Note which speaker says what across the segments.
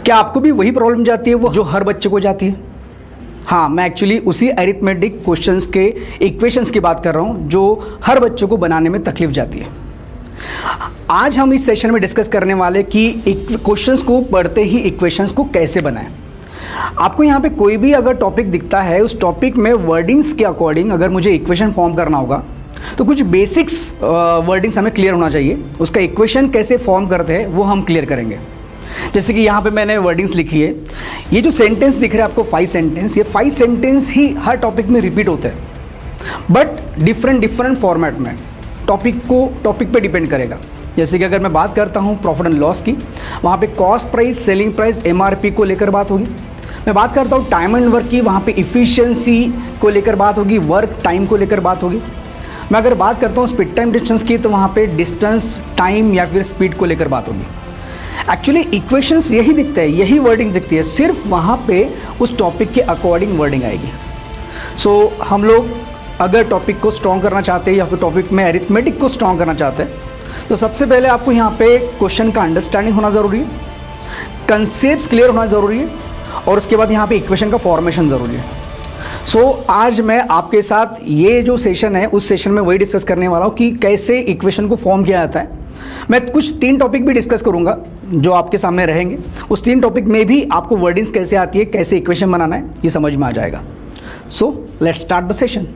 Speaker 1: क्या आपको भी वही प्रॉब्लम जाती है वो जो हर बच्चे को जाती है? हाँ, मैं एक्चुअली उसी अरिथमेटिक क्वेश्चंस के इक्वेशंस की बात कर रहा हूँ जो हर बच्चों को बनाने में तकलीफ जाती है। आज हम इस सेशन में डिस्कस करने वाले कि क्वेश्चंस को पढ़ते ही इक्वेशंस को कैसे बनाएं। आपको यहाँ पे कोई भी अगर टॉपिक दिखता है, उस टॉपिक में वर्डिंग्स के अकॉर्डिंग अगर मुझे इक्वेशन फॉर्म करना होगा तो कुछ बेसिक्स वर्डिंग्स हमें क्लियर होना चाहिए। उसका इक्वेशन कैसे फॉर्म करते हैं वो हम क्लियर करेंगे। जैसे कि यहाँ पे मैंने वर्डिंग्स लिखी है, ये जो सेंटेंस दिख रहा है आपको 5 सेंटेंस, ये 5 सेंटेंस ही हर टॉपिक में रिपीट होते हैं बट डिफरेंट फॉर्मेट में। टॉपिक पे डिपेंड करेगा। जैसे कि अगर मैं बात करता हूँ प्रॉफिट एंड लॉस की, वहाँ पे cost price, selling price, MRP को लेकर बात होगी। मैं बात करता हूँ टाइम एंड वर्क की, वहाँ पे इफिशियंसी को लेकर बात होगी, वर्क टाइम को लेकर बात होगी। मैं अगर बात करता हूँ स्पीड टाइम डिस्टेंस की, तो वहाँ पे डिस्टेंस, टाइम या फिर स्पीड को लेकर बात होगी। एक्चुअली इक्वेशंस यही दिखते हैं, यही वर्डिंग दिखती है, सिर्फ वहाँ पे उस टॉपिक के अकॉर्डिंग वर्डिंग आएगी। सो हम लोग अगर टॉपिक को स्ट्रॉन्ग करना चाहते हैं या फिर टॉपिक में अरिथमेटिक को स्ट्रॉन्ग करना चाहते हैं तो सबसे पहले आपको यहाँ पे क्वेश्चन का अंडरस्टैंडिंग होना ज़रूरी है, कंसेप्ट क्लियर होना ज़रूरी है और उसके बाद यहाँ पे इक्वेशन का फॉर्मेशन ज़रूरी है। सो आज मैं आपके साथ ये जो सेशन है उस सेशन में वही डिस्कस करने वाला हूँ कि कैसे इक्वेशन को फॉर्म किया जाता है। मैं कुछ 3 टॉपिक भी डिस्कस करूँगा जो आपके सामने रहेंगे। उस 3 टॉपिक में भी आपको वर्डिंग्स कैसे आती है, कैसे इक्वेशन बनाना है, ये समझ में आ जाएगा। So let's start the session.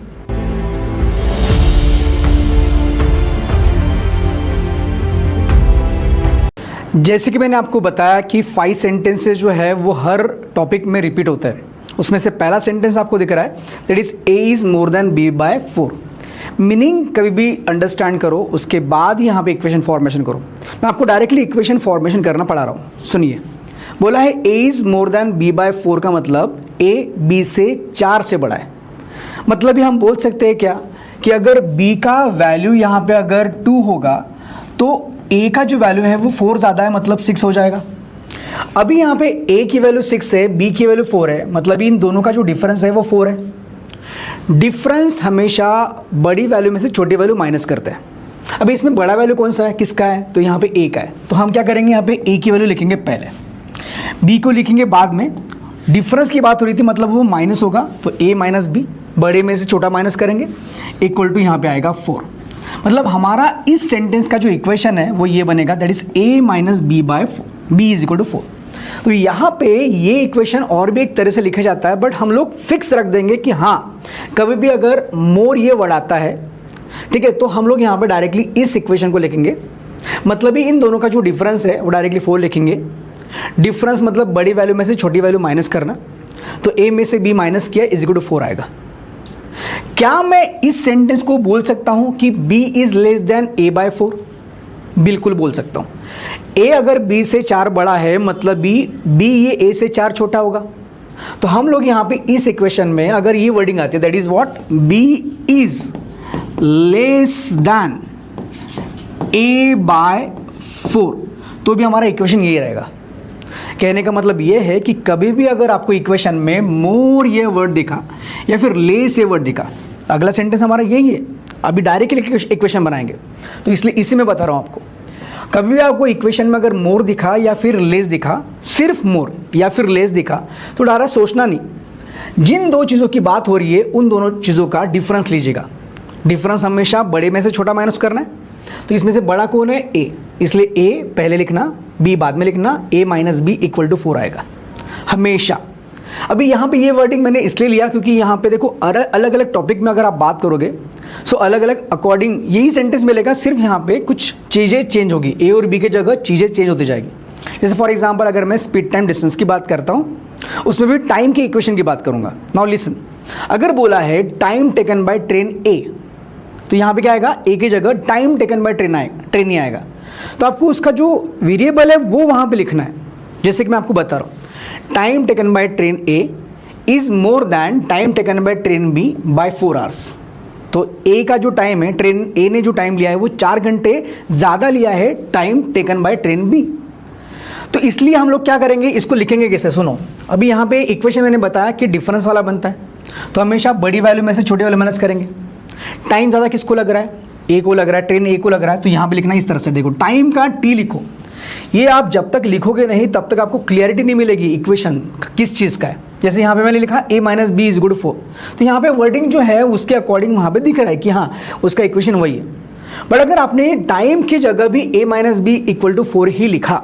Speaker 1: जैसे कि मैंने आपको बताया कि 5 सेंटेंसेस जो है वो हर टॉपिक में रिपीट होता है। उसमें से पहला सेंटेंस आपको दिख रहा है, that is a is more than b by 4। Meaning कभी भी अंडरस्टैंड करो, उसके बाद ही यहाँ पे इक्वेशन फॉर्मेशन करो। मैं आपको डायरेक्टली इक्वेशन फॉर्मेशन करना पड़ा रहा हूँ। सुनिए, बोला है a is more than b by 4 का मतलब a b से 4 से बड़ा है। मतलब ये हम बोल सकते हैं क्या कि अगर b का वैल्यू यहाँ पे अगर 2 होगा तो a का जो वैल्यू है वो 4 ज़्यादा है, मतलब 6 हो जाएगा। अभी यहाँ पे a की वैल्यू 6 है, b की वैल्यू 4 है, मतलब इन दोनों का जो डिफरेंस है वो 4 है। डिफरेंस हमेशा बड़ी वैल्यू में से छोटी वैल्यू माइनस करते हैं। अभी इसमें बड़ा वैल्यू कौन सा है, किसका है, तो यहाँ पे a का है। तो हम क्या करेंगे, यहाँ पे a की वैल्यू लिखेंगे पहले, b को लिखेंगे बाद में। डिफरेंस की बात हो रही थी मतलब वो माइनस होगा, तो a माइनस b, बड़े में से छोटा माइनस करेंगे, इक्वल टू यहाँ पे आएगा 4। मतलब हमारा इस सेंटेंस का जो इक्वेशन है वो ये बनेगा, that is a minus b by 4, b is equal to 4। तो यहाँ पे ये इक्वेशन और भी एक तरह से लिखा जाता है बट हम लोग फिक्स रख देंगे कि हाँ कभी भी अगर मोर ये वर्ड आता है, ठीक है, तो हम लोग यहाँ पे डायरेक्टली इस इक्वेशन को लिखेंगे। मतलब ही इन दोनों का जो डिफरेंस है वो डायरेक्टली 4 लिखेंगे। डिफरेंस मतलब बड़ी वैल्यू में से छोटी वैल्यू माइनस करना, तो a में से b माइनस किया इज इक्वल टू 4 आएगा। क्या मैं इस सेंटेंस को बोल सकता हूं कि b is less than a by 4? बिल्कुल बोल सकता हूं। a अगर b से 4 बड़ा है मतलब b ये a से 4 छोटा होगा। तो हम लोग यहां पे इस इक्वेशन में अगर ये वर्डिंग आती है, that is what, b is less than a by 4, तो भी हमारा इक्वेशन यही रहेगा। कहने का मतलब ये है कि कभी भी अगर आपको इक्वेशन में मोर ये वर्ड दिखा या फिर लेस ये वर्ड दिखा, अगला सेंटेंस हमारा यही है। अभी डायरेक्टली इक्वेशन बनाएंगे, तो इसलिए इसी में बता रहा हूँ आपको। कभी भी आपको इक्वेशन में अगर मोर दिखा या फिर लेस दिखा, सिर्फ मोर या फिर लेस दिखा, तो डायरेक्ट सोचना नहीं। जिन 2 चीज़ों की बात हो रही है उन दोनों चीज़ों का डिफरेंस लीजिएगा। डिफरेंस हमेशा बड़े में से छोटा माइनस करना है, तो इसमें से बड़ा कौन है, a, इसलिए a पहले लिखना, b बाद में लिखना, a minus b equal to 4 आएगा हमेशा। अभी यहाँ पे ये वर्डिंग मैंने इसलिए लिया क्योंकि यहाँ पे देखो अलग अलग टॉपिक में अगर आप बात करोगे सो अलग अलग अकॉर्डिंग यही सेंटेंस मिलेगा, सिर्फ यहाँ पे कुछ चीज़ें चेंज होगी, a और b की जगह चीज़ें चेंज होती जाएगी। जैसे फॉर एग्जाम्पल अगर मैं स्पीड टाइम डिस्टेंस की बात करता हूँ, उसमें भी टाइम की इक्वेशन की बात करूँगा। नाउ लिसन, अगर बोला है time taken by train a, तो यहाँ पे क्या आएगा, a की जगह टाइम टेकन बाय ट्रेन ही आएगा। तो आपको उसका जो वेरिएबल है वो वहाँ पे लिखना है। जैसे कि मैं आपको बता रहा हूँ, time taken by train a is more than time taken by train b by 4 hours. तो a का जो टाइम है, ट्रेन a ने जो टाइम लिया है वो 4 घंटे ज़्यादा लिया है time taken by train b। तो इसलिए हम लोग क्या करेंगे, इसको लिखेंगे कैसे, सुनो। अभी यहाँ पे इक्वेशन मैंने बताया कि डिफरेंस वाला बनता है, तो हमेशा बड़ी वैल्यू में से छोटी वैल्यू माइनस करेंगे। टाइम ज़्यादा किसको लग रहा है, ए को लग रहा है, ट्रेन ए को लग रहा है, तो यहाँ पे लिखना इस तरह से, देखो टाइम का टी लिखो, ये आप जब तक लिखोगे नहीं तब तक आपको क्लियरिटी नहीं मिलेगी इक्वेशन किस चीज़ का है। जैसे यहाँ पे मैंने लिखा a minus B is good 4, तो यहाँ पे वर्डिंग जो है उसके अकॉर्डिंग वहाँ पे दिख रहा है कि हाँ उसका इक्वेशन वही है। बट अगर आपने टाइम की जगह भी a minus B equal to 4 ही लिखा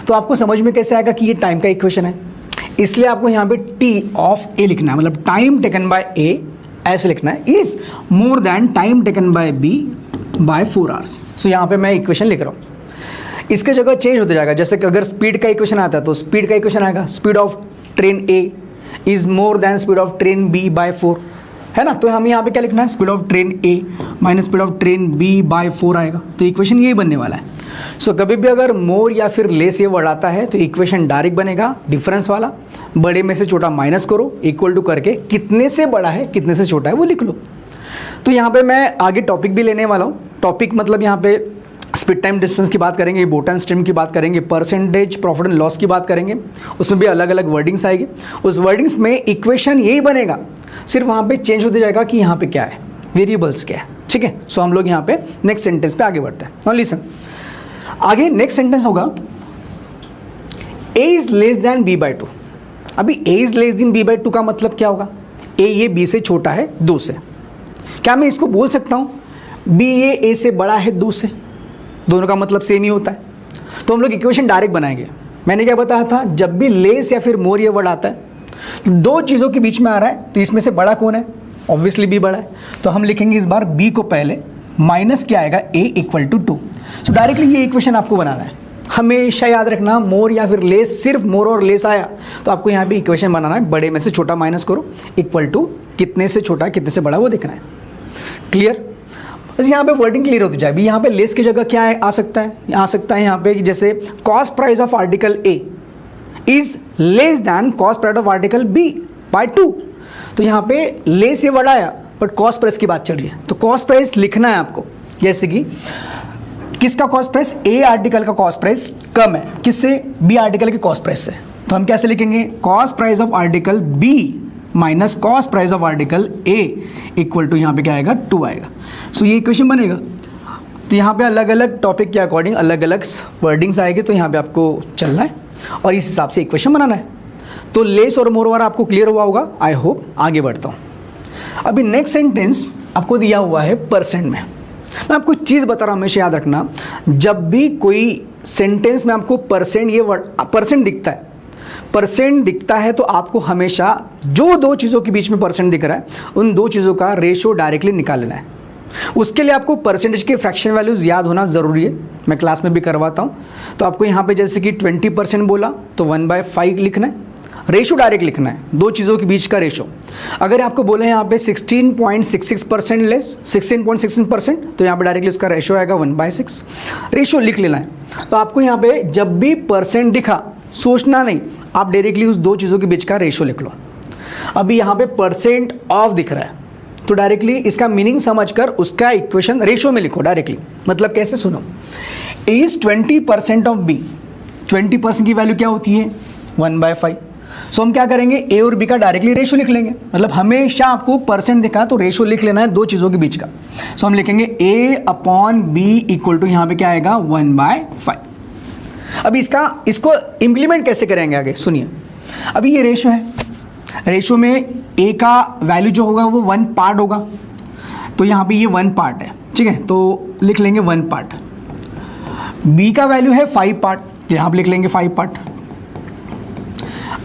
Speaker 1: तो आपको समझ में कैसे आएगा कि ये टाइम का इक्वेशन है। इसलिए आपको यहाँ पे t ऑफ a लिखना है, मतलब टाइम टेकन बाय a ऐसे लिखना है, is more than time taken by b by 4 hours. So यहाँ पे मैं इक्वेशन लिख रहा हूँ, इसके जगह चेंज होते जाएगा। जैसे कि अगर स्पीड का इक्वेशन आता है तो स्पीड का इक्वेशन आएगा speed of train A is more than speed of train B by 4, है ना। तो हमें यहाँ पे क्या लिखना है, speed of train A minus speed of train B by 4 आएगा। तो इक्वेशन यही बनने वाला है। सो कभी भी अगर मोर या फिर लेस ये वर्ड आता है तो इक्वेशन डायरेक्ट बनेगा डिफरेंस वाला, बड़े में से छोटा माइनस करो, इक्वल टू करके कितने से बड़ा है कितने से छोटा है वो लिख लो। तो यहाँ पे मैं आगे टॉपिक भी लेने वाला हूँ। टॉपिक मतलब यहाँ पे स्पीड टाइम डिस्टेंस की बात करेंगे, बोटन स्ट्रीम की बात करेंगे, परसेंटेज प्रॉफिट एंड लॉस की बात करेंगे, उसमें भी अलग अलग वर्डिंग्स आएगी। उस वर्डिंग्स में इक्वेशन यही बनेगा, सिर्फ वहाँ पे चेंज होते जाएगा कि यहाँ पे क्या है, वेरिएबल्स क्या है, ठीक है। सो हम लोग यहाँ पे नेक्स्ट सेंटेंस पे आगे बढ़ते हैं। नाउ लिसन, आगे नेक्स्ट सेंटेंस होगा a is less than b by 2। अभी a is less than b by 2 का मतलब क्या होगा, a ये b से छोटा है 2 से। क्या मैं इसको बोल सकता हूँ b ये a से बड़ा है 2 से? दोनों का मतलब सेम ही होता है। तो हम लोग इक्वेशन डायरेक्ट बनाएंगे। मैंने क्या बताया था, जब भी लेस या फिर मोर ये वर्ड आता है दो चीज़ों के बीच में आ रहा है तो इसमें से बड़ा कौन है, ऑब्वियसली b बड़ा है। तो हम लिखेंगे इस बार b को पहले, माइनस क्या आएगा a equal to 2। So directly ये इक्वेशन आपको बनाना है। हमेशा याद रखना मोर या फिर लेस, सिर्फ मोर और लेस आया तो आपको यहाँ पे इक्वेशन बनाना है, बड़े में से छोटा माइनस करो, इक्वल टू कितने से छोटा कितने से बड़ा वो देखना है। क्लियर? बस यहाँ पे वर्डिंग क्लियर होती जाएगी। यहाँ पे लेस की जगह क्या है, आ सकता है यहाँ पे जैसे cost price of article A is less than cost price of article B by 2। तो यहाँ पे लेस ये वर्ड आया बट कॉस्ट प्राइस की बात चल रही है, तो कॉस्ट प्राइस लिखना है आपको। जैसे कि किसका कॉस्ट प्राइस, ए आर्टिकल का कॉस्ट प्राइस कम है किससे, बी आर्टिकल के कॉस्ट प्राइस से। तो हम कैसे लिखेंगे, cost price of article B minus cost price of article A equal to यहाँ पे क्या आएगा, 2 आएगा। सो ये इक्वेशन बनेगा। तो यहाँ पे अलग अलग टॉपिक के अकॉर्डिंग अलग अलग वर्डिंग्स आएगी, तो यहाँ पे आपको चलना है और इस हिसाब से इक्वेशन बनाना है। तो लेस और मोर वाला आपको क्लियर हुआ होगा, आई होप। आगे बढ़ता हूँ। अभी नेक्स्ट सेंटेंस आपको दिया हुआ है परसेंट में। मैं आपको चीज़ बता रहा हूँ, हमेशा याद रखना, जब भी कोई सेंटेंस में आपको परसेंट ये वर्ड परसेंट दिखता है तो आपको हमेशा जो दो चीज़ों के बीच में परसेंट दिख रहा है उन दो चीज़ों का रेशो डायरेक्टली निकाल लेना है। उसके लिए आपको परसेंटेज के फ्रैक्शन वैल्यूज़ याद होना ज़रूरी है, मैं क्लास में भी करवाता हूँ। तो आपको यहाँ पे जैसे कि 20% बोला तो 1/5 लिखना है, रेशो डायरेक्ट लिखना है, दो चीज़ों के बीच का रेशो। अगर आपको बोले यहाँ पे 16.66% लेस 16.16%, तो यहाँ पे डायरेक्टली उसका रेशो आएगा 1/6, रेशो लिख लेना है। तो आपको यहाँ पे जब भी परसेंट दिखा सोचना नहीं, आप डायरेक्टली उस दो चीज़ों के बीच का रेशो लिख लो। अभी यहाँ पे परसेंट ऑफ दिख रहा है तो डायरेक्टली इसका मीनिंग समझकर उसका इक्वेशन रेशो में लिखो डायरेक्टली। मतलब कैसे, सुनो, इज 20% ऑफ बी, 20% की वैल्यू क्या होती है, 1/5। सो हम क्या करेंगे, ए और बी का डायरेक्टली रेशो लिख लेंगे। मतलब हमेशा आपको परसेंट दिखा तो रेशो लिख लेना है दो चीज़ों के बीच का। सो हम लिखेंगे A upon B equal to यहाँ पे क्या आएगा, 1/5। अभी इसको इम्प्लीमेंट कैसे करेंगे आगे सुनिए। अभी ये रेशो है, रेशो में ए का वैल्यू जो होगा वो 1 पार्ट होगा, तो यहाँ पे ये 1 पार्ट है, ठीक है, तो लिख लेंगे 1 पार्ट। बी का वैल्यू है 5 पार्ट, यहाँ पे लिख लेंगे 5 पार्ट।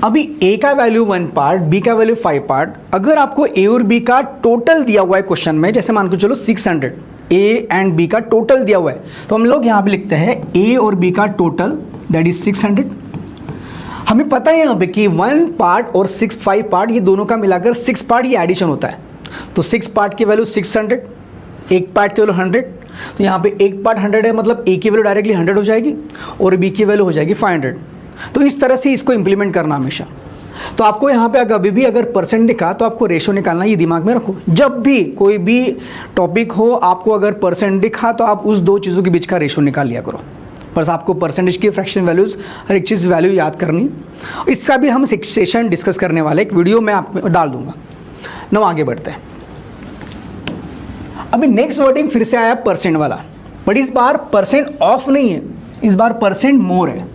Speaker 1: अभी ए का वैल्यू 1 पार्ट, बी का वैल्यू 5 पार्ट। अगर आपको ए और बी का टोटल दिया हुआ है क्वेश्चन में, जैसे मान के चलो 600, ए एंड बी का टोटल दिया हुआ है, तो हम लोग यहाँ पे लिखते हैं ए और बी का टोटल दैट इज 600। हमें पता है यहाँ पे कि 1 पार्ट और 5 पार्ट ये दोनों का मिलाकर 6 पार्ट ये एडिशन होता है। तो 6 पार्ट की वैल्यू 600, एक पार्ट की वैल्यू 100, तो यहाँ पे एक पार्ट 100 है, मतलब ए की वैल्यू डायरेक्टली 100 हो जाएगी और बी की वैल्यू हो जाएगी 500। तो इस तरह से इसको इंप्लीमेंट करना हमेशा। तो आपको यहाँ पे कभी भी अगर परसेंट दिखा तो आपको रेशो निकालना, ये दिमाग में रखो। जब भी कोई भी टॉपिक हो, आपको अगर परसेंट दिखा तो आप उस दो चीज़ों के बीच का रेशो निकाल लिया करो। बस आपको परसेंटेज की फ्रैक्शन वैल्यूज, हर एक चीज़ वैल्यू याद करनी। इसका भी हम सेशन डिस्कस करने वाले, एक वीडियो मैं आपको डाल दूंगा। ना आगे बढ़ते हैं। अभी नेक्स्ट वर्डिंग फिर से आया परसेंट वाला, बट इस बार परसेंट ऑफ नहीं है, इस बार परसेंट मोर है।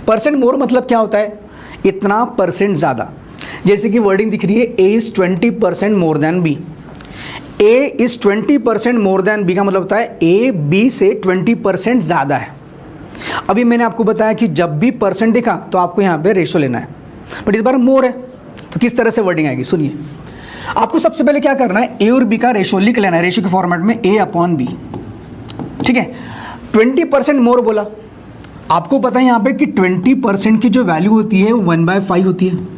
Speaker 1: परसेंट मोर मतलब क्या होता है, इतना परसेंट ज़्यादा। जैसे कि वर्डिंग दिख रही है A is 20% more than B. A is 20% more than B का मतलब होता है ए बी से 20% ज़्यादा है। अभी मैंने आपको बताया कि जब भी परसेंट दिखा तो आपको यहाँ पे रेशो लेना है, बट इस बार मोर है तो किस तरह से वर्डिंग आएगी सुनिए। आपको सबसे पहले क्या करना है, ए और बी का रेशो लिख लेना है, रेशो के फॉर्मेट में ए अपॉन बी। ठीक है, 20% मोर बोला, आपको पता है यहाँ पे कि 20% की जो वैल्यू होती है वो 1/5 होती है।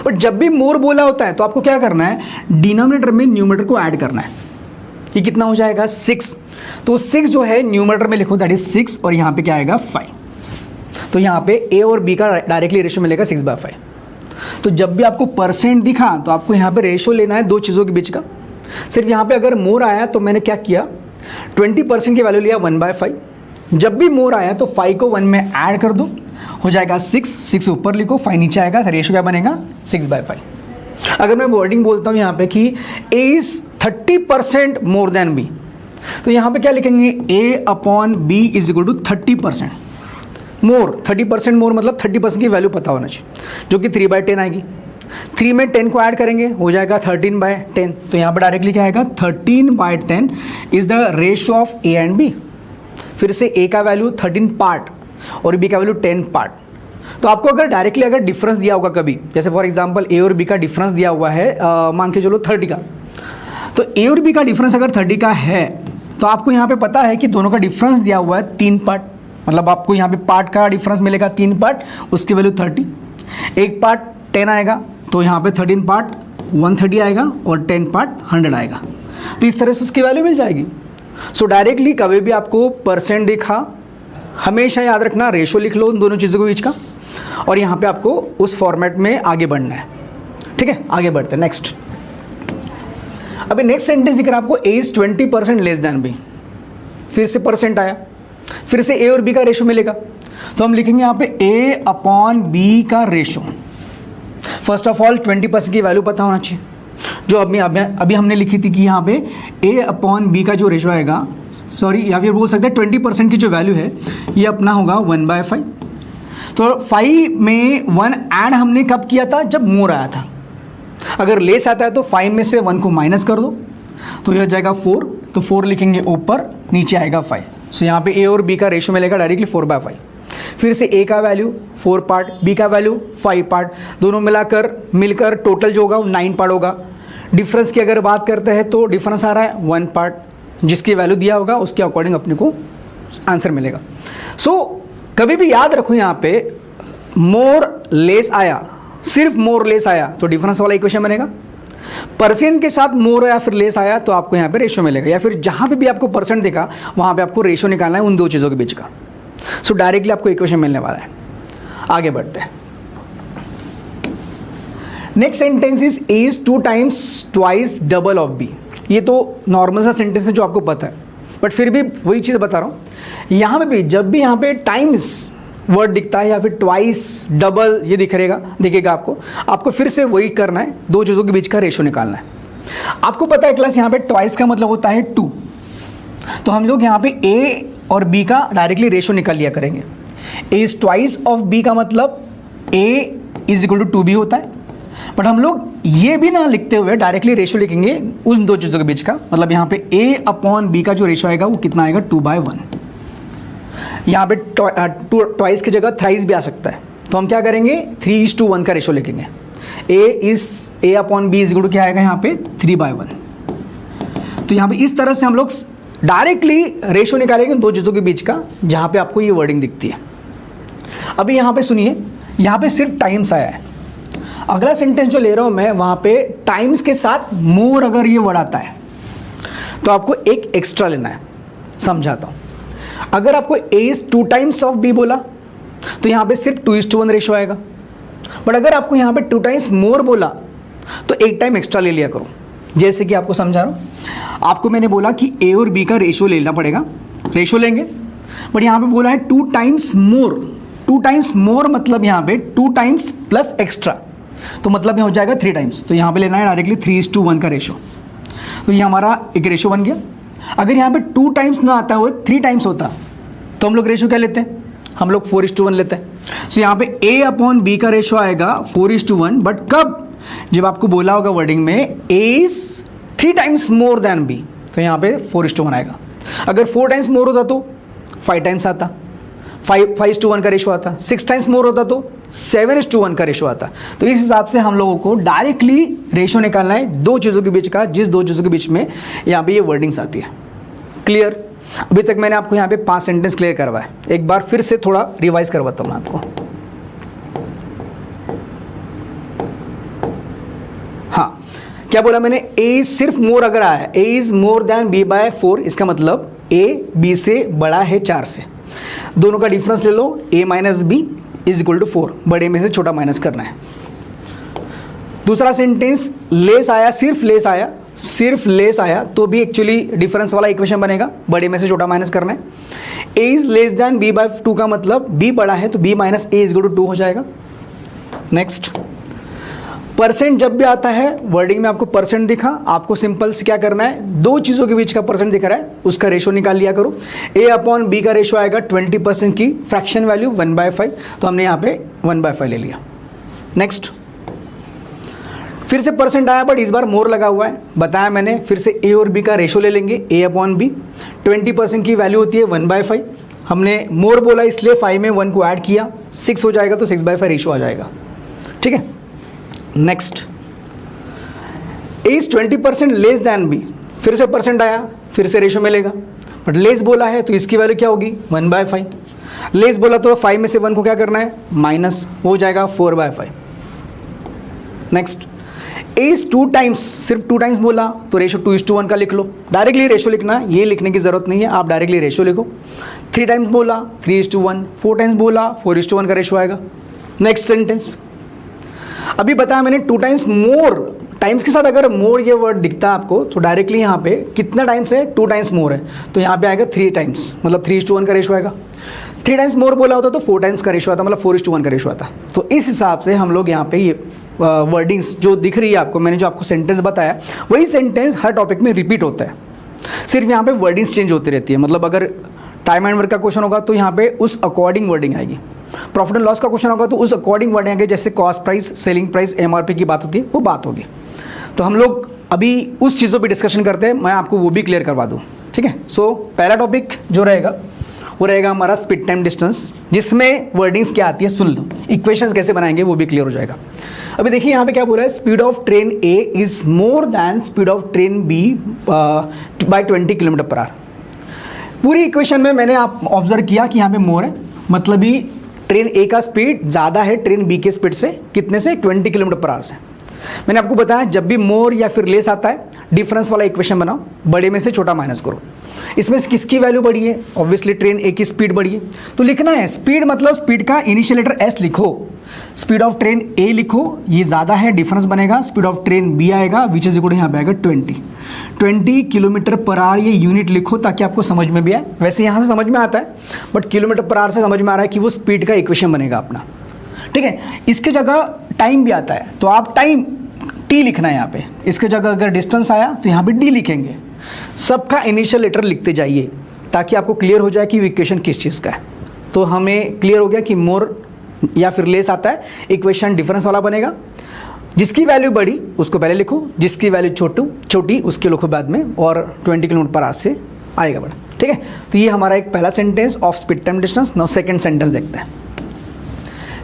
Speaker 1: बट जब भी मोर बोला होता है तो आपको क्या करना है, डिनोमिनेटर में न्यूमरेटर को ऐड करना है। ये कितना हो जाएगा 6, तो 6 जो है न्यूमरेटर में लिखूँ दैट इज 6 और यहाँ पे क्या आएगा 5। तो यहाँ पे ए और बी का डायरेक्टली रेशो मिलेगा 6/5। तो जब भी आपको परसेंट दिखा तो आपको यहाँ पे रेशो लेना है दो चीज़ों के बीच का। सिर्फ यहाँ पे अगर मोर आया तो मैंने क्या किया, 20% की वैल्यू लिया 1/5। जब भी मोर आया तो 5 को 1 में ऐड कर दो, हो जाएगा 6 ऊपर लिखो, 5 नीचे आएगा, रेशो क्या बनेगा 6/5। अगर मैं वर्डिंग बोलता हूँ यहाँ पे कि A is 30% more than B, तो यहाँ पे क्या लिखेंगे, A upon B is equal to 30% more. 30% more मतलब 30% की वैल्यू पता होना चाहिए, जो कि 3/10 आएगी। 3 में 10 को ऐड करेंगे, हो जाएगा 13/10। तो यहाँ पर डायरेक्टली क्या आएगा, 13/10 is the ratio of A and B. फिर से ए का वैल्यू 13 पार्ट और बी का वैल्यू 10 पार्ट। तो आपको अगर डायरेक्टली अगर डिफरेंस दिया होगा कभी, जैसे फॉर एग्जांपल ए और बी का डिफरेंस दिया हुआ है मान के चलो 30 का, तो ए और बी का डिफरेंस अगर 30 का है तो आपको यहाँ पे पता है कि दोनों का डिफरेंस दिया हुआ है 3 पार्ट, मतलब आपको यहाँ पे पार्ट का डिफरेंस मिलेगा 3 पार्ट, उसकी वैल्यू 30। एक पार्ट 10 आएगा तो यहाँ पे 13 पार्ट 130 आएगा और 10 पार्ट 100 आएगा। तो इस तरह से उसकी वैल्यू मिल जाएगी। सो डायरेक्टली कभी भी आपको परसेंट दिखा, हमेशा याद रखना रेशो लिख लो उन दोनों चीज़ों के बीच का, और यहाँ पे आपको उस फॉर्मेट में आगे बढ़ना है। ठीक है, आगे बढ़ते हैं नेक्स्ट। अभी नेक्स्ट सेंटेंस दिख रहा है आपको, ए इज 20% लेस देन बी। फिर से परसेंट आया, फिर से ए और बी का रेशो मिलेगा, तो हम लिखेंगे यहाँ पे ए अपॉन बी का रेशो। फर्स्ट ऑफ ऑल 20% की वैल्यू पता होना चाहिए, जो अभी हमने लिखी थी कि यहाँ पे ए अपॉन बी का जो रेशो आएगा, सॉरी या फिर बोल सकते हैं 20% की जो वैल्यू है ये अपना होगा 1/5। तो 5 में 1 ऐड हमने कब किया था, जब मोर आया था। अगर लेस आता है तो 5 में से 1 को माइनस कर दो, तो ये हो जाएगा 4। तो 4 लिखेंगे ऊपर, नीचे आएगा 5। सो यहाँ पे ए और बी का रेशो मिलेगा डायरेक्टली 4/5। फिर से ए का वैल्यू 4 पार्ट, बी का वैल्यू 5 पार्ट, दोनों मिलकर टोटल जो होगा वो 9 पार्ट होगा। डिफरेंस की अगर बात करते हैं तो डिफरेंस आ रहा है 1 पार्ट, जिसकी वैल्यू दिया होगा उसके अकॉर्डिंग अपने को आंसर मिलेगा। सो कभी भी याद रखो यहाँ पे मोर लेस आया, सिर्फ मोर लेस आया तो डिफरेंस वाला इक्वेशन बनेगा। परसेंट के साथ मोर या फिर लेस आया तो आपको यहाँ पे रेशो मिलेगा, या फिर जहाँ पे भी आपको परसेंट दिखा वहाँ पे आपको रेशो निकालना है उन दो चीज़ों के बीच का। सो डायरेक्टली आपको इक्वेशन मिलने वाला है। आगे बढ़ते हैं। Next sentence is A is 2 times twice double of B. ये तो नॉर्मल सा सेंटेंस है जो आपको पता है, बट फिर भी वही चीज़ बता रहा हूँ। यहाँ पे भी जब भी यहाँ पे टाइम्स वर्ड दिखता है या फिर ट्वाइस डबल ये दिखेगा आपको फिर से वही करना है, दो चीज़ों के बीच का रेशो निकालना है। आपको पता है क्लास यहाँ पे ट्वाइस का मतलब होता है 2, तो हम लोग यहाँ पे ए और बी का डायरेक्टली रेशो निकाल लिया करेंगे। ए इज ट्वाइस ऑफ बी का मतलब ए इज इक्वल टू 2b होता है, बट हम लोग ये भी ना लिखते हुए डायरेक्टली रेशो लिखेंगे उन दो चीज़ों के बीच का। मतलब यहाँ पे ए अपॉन बी का जो रेशो आएगा वो कितना आएगा 2/1। यहाँ पे ट्वाइस की जगह थ्राइस भी आ सकता है, तो हम क्या करेंगे 3:1 का रेशो लिखेंगे। A upon B is equal to क्या आएगा यहाँ पे 3/1। तो यहाँ पे इस तरह से हम लोग डायरेक्टली रेशो निकालेंगे दो चीज़ों के बीच का, जहाँ पे आपको ये वर्डिंग दिखती है। अभी यहाँ पे सुनिए, यहाँ पे सिर्फ टाइम्स आया है। अगला सेंटेंस जो ले रहा हूँ मैं, वहाँ पे टाइम्स के साथ मोर अगर ये वर्ड आता है तो आपको एक एक्स्ट्रा लेना है। समझाता हूँ। अगर आपको ए इज 2 times ऑफ बी बोला तो यहाँ पे सिर्फ 2:1 रेशो आएगा, बट अगर आपको यहाँ पे 2 times मोर बोला तो एक टाइम एक्स्ट्रा ले लिया करो। जैसे कि आपको समझा रहा हूँ, आपको मैंने बोला कि ए और बी का रेशो लेना पड़ेगा, रेशो लेंगे, बट यहाँ पे बोला है 2 times मोर। 2 times मोर मतलब यहाँ पे 2 times प्लस एक्स्ट्रा, तो मतलब ये हो जाएगा 3 times। तो यहाँ पे लेना है डायरेक्टली 3:1 का रेशो, तो ये हमारा एक रेशो बन गया। अगर यहाँ पे 2 times ना आता हुआ 3 times होता तो हम लोग रेशियो क्या लेते हैं, हम लोग 4:1 लेते हैं। सो यहाँ पे A अपॉन B का रेशियो आएगा 4:1, बट कब, जब आपको बोला होगा वर्डिंग में A is 3 times more than B, तो यहाँ पे 4:1 आएगा। अगर 4 टाइम्स मोर होता तो 5 टाइम्स आता, 5:1 का रेशियो आता। 6 टाइम्स मोर होता तो 7:1 का रेशियो आता। तो इस हिसाब से हम लोगों को डायरेक्टली रेशियो निकालना है दो चीज़ों के बीच का, जिस दो चीज़ों के बीच में यहाँ पे ये वर्डिंग्स आती है। क्लियर? अभी तक मैंने आपको यहाँ पे 5 सेंटेंस क्लियर करवाया, एक बार फिर से थोड़ा रिवाइज करवाता हूँ मैं आपको। हाँ, क्या बोला मैंने, A सिर्फ मोर अगर आया है, A is more than B by 4, इसका मतलब A B से बड़ा है 4 से। दोनों का डिफरेंस ले लो, A minus B is equal to 4, बड़े में से छोटा माइनस करना है। दूसरा सेंटेंस लेस आया, सिर्फ लेस आया तो भी एक्चुअली डिफरेंस वाला इक्वेशन बनेगा, बड़े में से छोटा माइनस करना है। A is less than B by 2 का मतलब B बड़ा है तो B minus A is equal to 2 हो जाएगा। नेक्स्ट, परसेंट जब भी आता है वर्डिंग में आपको परसेंट दिखा, आपको सिंपल से क्या करना है, दो चीज़ों के बीच का परसेंट दिख रहा है उसका रेशियो निकाल लिया करो। A अपॉन B का रेशियो आएगा 20% की फ्रैक्शन वैल्यू 1/5, तो हमने यहाँ पे 1/5 ले लिया। नेक्स्ट, फिर से परसेंट आया बट इस बार मोर लगा हुआ है, बताया मैंने, फिर से A और B का रेशियो ले लेंगे, A अपॉन B। 20% की वैल्यू होती है 1/5, हमने मोर बोला इसलिए 5 में 1 को ऐड किया, 6 हो जाएगा तो 6/5 रेशियो आ जाएगा। ठीक है। Next, A is 20% less than B, फिर से परसेंट आया, फिर से रेशियो मिलेगा, बट लेस बोला है तो इसकी वैल्यू क्या होगी 1/5। लेस बोला तो 5 में से 1 को क्या करना है, माइनस, हो जाएगा 4/5। नेक्स्ट, A इज 2 टाइम्स, सिर्फ 2 टाइम्स बोला तो रेशियो 2:1 का लिख लो, डायरेक्टली रेशियो लिखना है, ये लिखने की जरूरत नहीं है, आप डायरेक्टली रेशियो लिखो। 3 टाइम्स बोला 3:1, 4 टाइम्स बोला 4:1 का रेशियो आएगा। नेक्स्ट सेंटेंस, अभी बताया मैंने 2 टाइम्स मोर, टाइम्स के साथ अगर मोर ये वर्ड दिखता है आपको तो डायरेक्टली यहाँ पे कितना टाइम्स है, 2 टाइम्स मोर है तो यहाँ पे आएगा 3 टाइम्स, मतलब 3:1 का रेशियो आएगा। 3 टाइम्स मोर बोला होता तो 4 टाइम्स का रेशियो आता, मतलब 4:1 का रेशियो आता। तो इस हिसाब से हम लोग यहाँ पे ये वर्डिंग्स जो दिख रही है आपको, मैंने जो आपको सेंटेंस बताया वही सेंटेंस हर टॉपिक में रिपीट होता है, सिर्फ यहाँ पे वर्डिंग्स चेंज होती रहती है। मतलब अगर टाइम एंड वर्क का क्वेश्चन होगा तो यहाँ पे उस अकॉर्डिंग वर्डिंग आएगी, प्रॉफिट एंड लॉस का क्वेश्चन होगा तो उस अकॉर्डिंग वर्डिंग आएगी, जैसे cost price, selling price, MRP की बात होती है वो बात होगी। तो हम लोग अभी उस चीज़ों पर डिस्कशन करते हैं, मैं आपको वो भी क्लियर करवा दूँ। ठीक है। सो पहला टॉपिक जो रहेगा वो रहेगा हमारा स्पीड टाइम डिस्टेंस, जिसमें वर्डिंग्स क्या आती है सुन लो, इक्वेशंस कैसे बनाएंगे वो भी क्लियर हो जाएगा। अभी देखिए यहाँ पे क्या बोल रहा है, speed of train A is more than speed of train B by 20 km/h। पूरी इक्वेशन में मैंने आप ऑब्जर्व किया कि यहाँ पे मोर है, मतलब ही ट्रेन A का स्पीड ज़्यादा है ट्रेन B के स्पीड से, कितने से, 20 km/h से। मैंने आपको बताया जब भी मोर या फिर लेस आता है डिफरेंस वाला इक्वेशन बनाओ, बड़े में से छोटा माइनस करो। इसमें किसकी वैल्यू बढ़ी है, ऑब्वियसली ट्रेन A की स्पीड बढ़ी है, तो लिखना है स्पीड मतलब स्पीड का इनिशियल लेटर S लिखो, स्पीड ऑफ ट्रेन A लिखो, ये ज़्यादा है डिफरेंस बनेगा, स्पीड ऑफ ट्रेन B आएगा विच इज इक्वल यहाँ पे आएगा 20 km/h, ये यूनिट लिखो ताकि आपको समझ में भी आए। वैसे यहाँ से समझ में आता है बट km/h से समझ में आ रहा है कि वो स्पीड का इक्वेशन बनेगा अपना। ठीक है। इसके जगह टाइम भी आता है तो आप टाइम T लिखना है यहाँ पे, इसके जगह अगर डिस्टेंस आया तो यहाँ पे D लिखेंगे। सबका इनिशियल लेटर लिखते जाइए ताकि आपको क्लियर हो जाए कि इक्वेशन किस चीज़ का है। तो हमें क्लियर हो गया कि मोर या फिर लेस आता है, इक्वेशन डिफरेंस वाला बनेगा, जिसकी वैल्यू बड़ी उसको पहले लिखो, जिसकी वैल्यू छोटी उसके लिखो बाद में, और 20 km/h से आएगा बड़ा। ठीक है। तो ये हमारा एक पहला sentence of speed time distance. Now second sentence देखते हैं।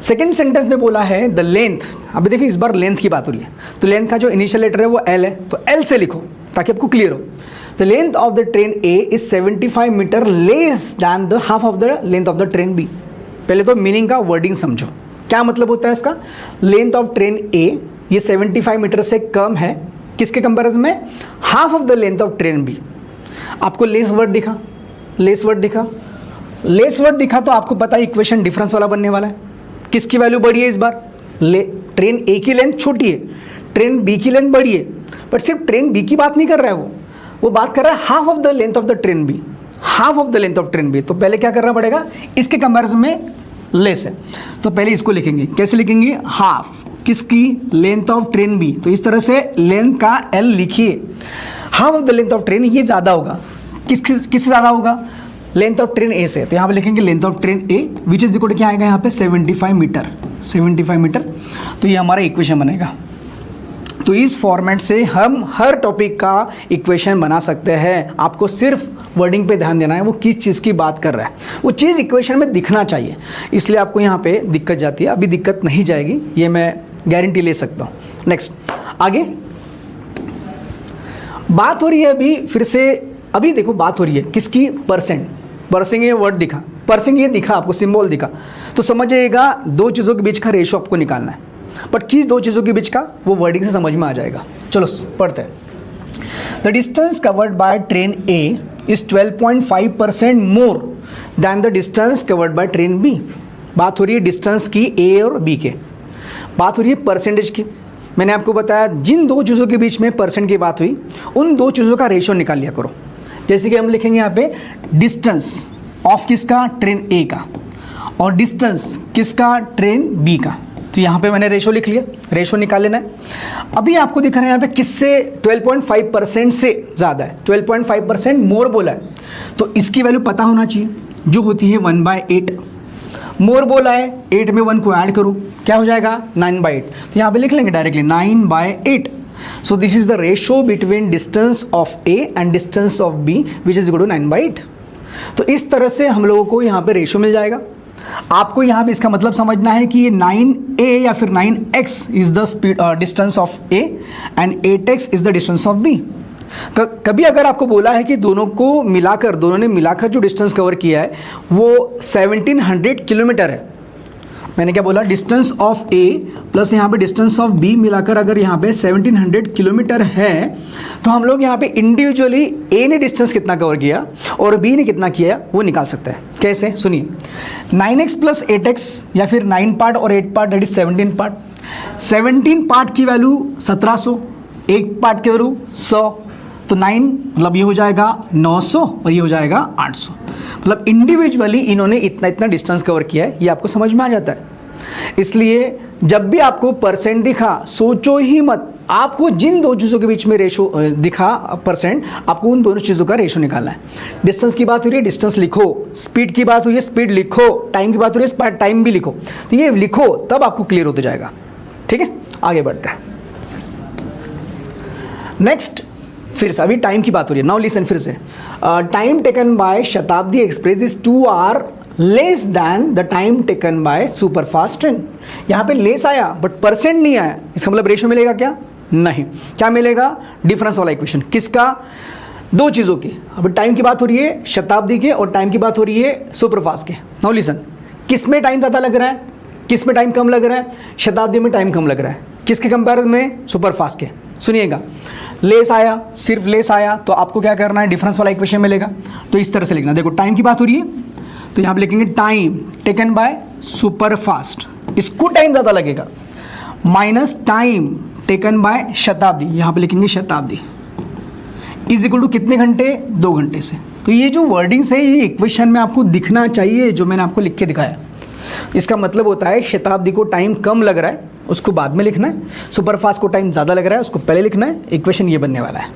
Speaker 1: सेकंड सेंटेंस में बोला है द लेंथ, अभी देखिए इस बार लेंथ की बात हो रही है, तो लेंथ का जो इनिशियल लेटर है वो L है, तो L से लिखो ताकि आपको क्लियर हो। The length of the train A is 75 metre less than the half of the length of the train B। पहले तो मीनिंग का वर्डिंग समझो, क्या मतलब होता है इसका। लेंथ ऑफ ट्रेन A ये 75 मीटर से कम है, किसके कंपेरिजन में, half of the length of train B। आपको लेस वर्ड दिखा, लेस वर्ड दिखा तो आपको पता है इक्वेशन डिफरेंस वाला बनने वाला है। किसकी वैल्यू बड़ी है इस बार, ट्रेन A की लेंथ छोटी है, ट्रेन B की लेंथ बड़ी है, बट सिर्फ ट्रेन B की बात नहीं कर रहा है, वो बात कर रहा है half of the length of the train B, half of the length of train B। तो पहले क्या करना पड़ेगा, इसके कंपैरिजन में लेस है तो पहले इसको लिखेंगे, कैसे लिखेंगे, हाफ किसकी, लेंथ ऑफ ट्रेन B। तो इस तरह से लेंथ का L लिखिए, half of the length of train, ये ज़्यादा होगा, किससे ज़्यादा होगा, लेंथ ऑफ ट्रेन ए से, तो यहाँ पे लिखेंगे length of train A which is equal to क्या आएगा यहाँ पे 75 मीटर, 75 मीटर। तो ये हमारा इक्वेशन बनेगा। तो इस फॉर्मेट से हम हर टॉपिक का इक्वेशन बना सकते हैं। आपको सिर्फ वर्डिंग पे ध्यान देना है, वो किस चीज़ की बात कर रहा है, वो चीज़ इक्वेशन में दिखना चाहिए। इसलिए आपको यहाँ पे दिक्कत जाती है, अभी दिक्कत नहीं जाएगी, ये मैं गारंटी ले सकता हूँ। नेक्स्ट आगे बात हो रही है अभी फिर से, अभी देखो बात हो रही है किसकी, परसेंट। परसेंट ये वर्ड दिखा, परसेंट ये दिखा आपको, सिंबल दिखा, तो समझिएगा दो चीज़ों के बीच का रेशो आपको निकालना है। बट किस दो चीज़ों के बीच का, वो वर्डिंग से समझ में आ जाएगा। चलो पढ़ते हैं। The distance covered by train A is 12.5% more than the distance covered by train B. बात हो रही है डिस्टेंस की ए और बी के, बात हो रही है परसेंटेज की। मैंने आपको बताया जिन दो चीज़ों के बीच में परसेंट की बात हुई, उन दो चीज़ों का रेशो निकाल लिया करो। जैसे कि हम लिखेंगे यहाँ पे डिस्टेंस ऑफ किसका, ट्रेन ए का, और डिस्टेंस किसका, ट्रेन बी का। तो यहाँ पे मैंने रेशो लिख लिया, रेशो निकाल लेना है। अभी आपको दिख रहा है यहाँ पे किससे 12.5% से ज़्यादा है, 12.5% मोर बोला है, तो इसकी वैल्यू पता होना चाहिए जो होती है 1/8। मोर बोला है, 8 में 1 को ऐड करो, क्या हो जाएगा 9/8। तो यहाँ पे लिख लेंगे directly 9/8। So this is the ratio between distance of A and distance of B which is equal to 9/8। तो इस तरह से हम लोगों को यहाँ पे रेशो मिल जाएगा। आपको यहाँ पे इसका मतलब समझना है कि ये 9a या फिर 9x is the speed distance of a and 8x is the distance of b। कभी अगर आपको बोला है कि दोनों ने मिलाकर जो डिस्टेंस कवर किया है वो 1700 किलोमीटर है, मैंने क्या बोला, डिस्टेंस ऑफ ए प्लस यहाँ पे डिस्टेंस ऑफ बी मिलाकर अगर यहाँ पे 1700 किलोमीटर है, तो हम लोग यहाँ पे इंडिविजुअली ए ने डिस्टेंस कितना कवर किया और बी ने कितना किया वो निकाल सकते हैं। कैसे, सुनिए, 9x प्लस 8x या फिर 9 पार्ट और 8 part that is 17 part. 17 part की वैल्यू 1700, एक पार्ट की वैल्यू 100, तो 9 मतलब ये हो जाएगा 900 और ये हो जाएगा 800। मतलब इंडिविजुअली इन्होंने इतना इतना डिस्टेंस कवर किया है, ये आपको समझ में आ जाता है। इसलिए जब भी आपको परसेंट दिखा, सोचो ही मत, आपको जिन दो चीज़ों के बीच में रेशो दिखा परसेंट, आपको उन दोनों चीज़ों का रेशो निकालना है। डिस्टेंस की बात हो रही है, डिस्टेंस लिखो, स्पीड की बात हो रही है, स्पीड लिखो, टाइम की बात हो रही है, टाइम भी लिखो। तो ये लिखो, तब आपको क्लियर होते जाएगा। ठीक है, आगे बढ़ते हैं। नेक्स्ट, फिर से अभी टाइम की बात हो रही है। नाउ लिसन, फिर से टाइम टेकन बाय शताब्दी express is 2 our less than the time taken by super fast train. यहाँ पे लेस आया बट परसेंट नहीं आया, इसका मतलब रेशो मिलेगा क्या, नहीं। क्या मिलेगा, डिफरेंस वाला इक्वेशन। किसका, दो चीज़ों की। अब टाइम की बात हो रही है शताब्दी के और टाइम की बात हो रही है सुपर फास्ट के। नाउ लिसन, किस में टाइम ज़्यादा लग रहा है, किस में टाइम कम लग रहा है, शताब्दी में टाइम कम लग रहा है, किसके कंपेरिजन में, सुपर फास्ट के। सुनिएगा, लेस आया, सिर्फ लेस आया, तो आपको क्या करना है, डिफरेंस वाला इक्वेशन मिलेगा। तो इस तरह से लिखना, देखो टाइम की बात हो रही है तो यहाँ पे लिखेंगे time taken by super fast, इसको टाइम ज़्यादा लगेगा, माइनस टाइम टेकन बाय शताब्दी, यहाँ पे लिखेंगे शताब्दी, इज इक्वल टू कितने घंटे, 2 घंटे से। तो ये जो वर्डिंग्स है ये इक्वेशन में आपको दिखना चाहिए, जो मैंने आपको लिख के दिखाया। इसका मतलब होता है शताब्दी को टाइम कम लग रहा है, उसको बाद में लिखना है, सुपरफास्ट को टाइम ज़्यादा लग रहा है, उसको पहले लिखना है। इक्वेशन ये बनने वाला है।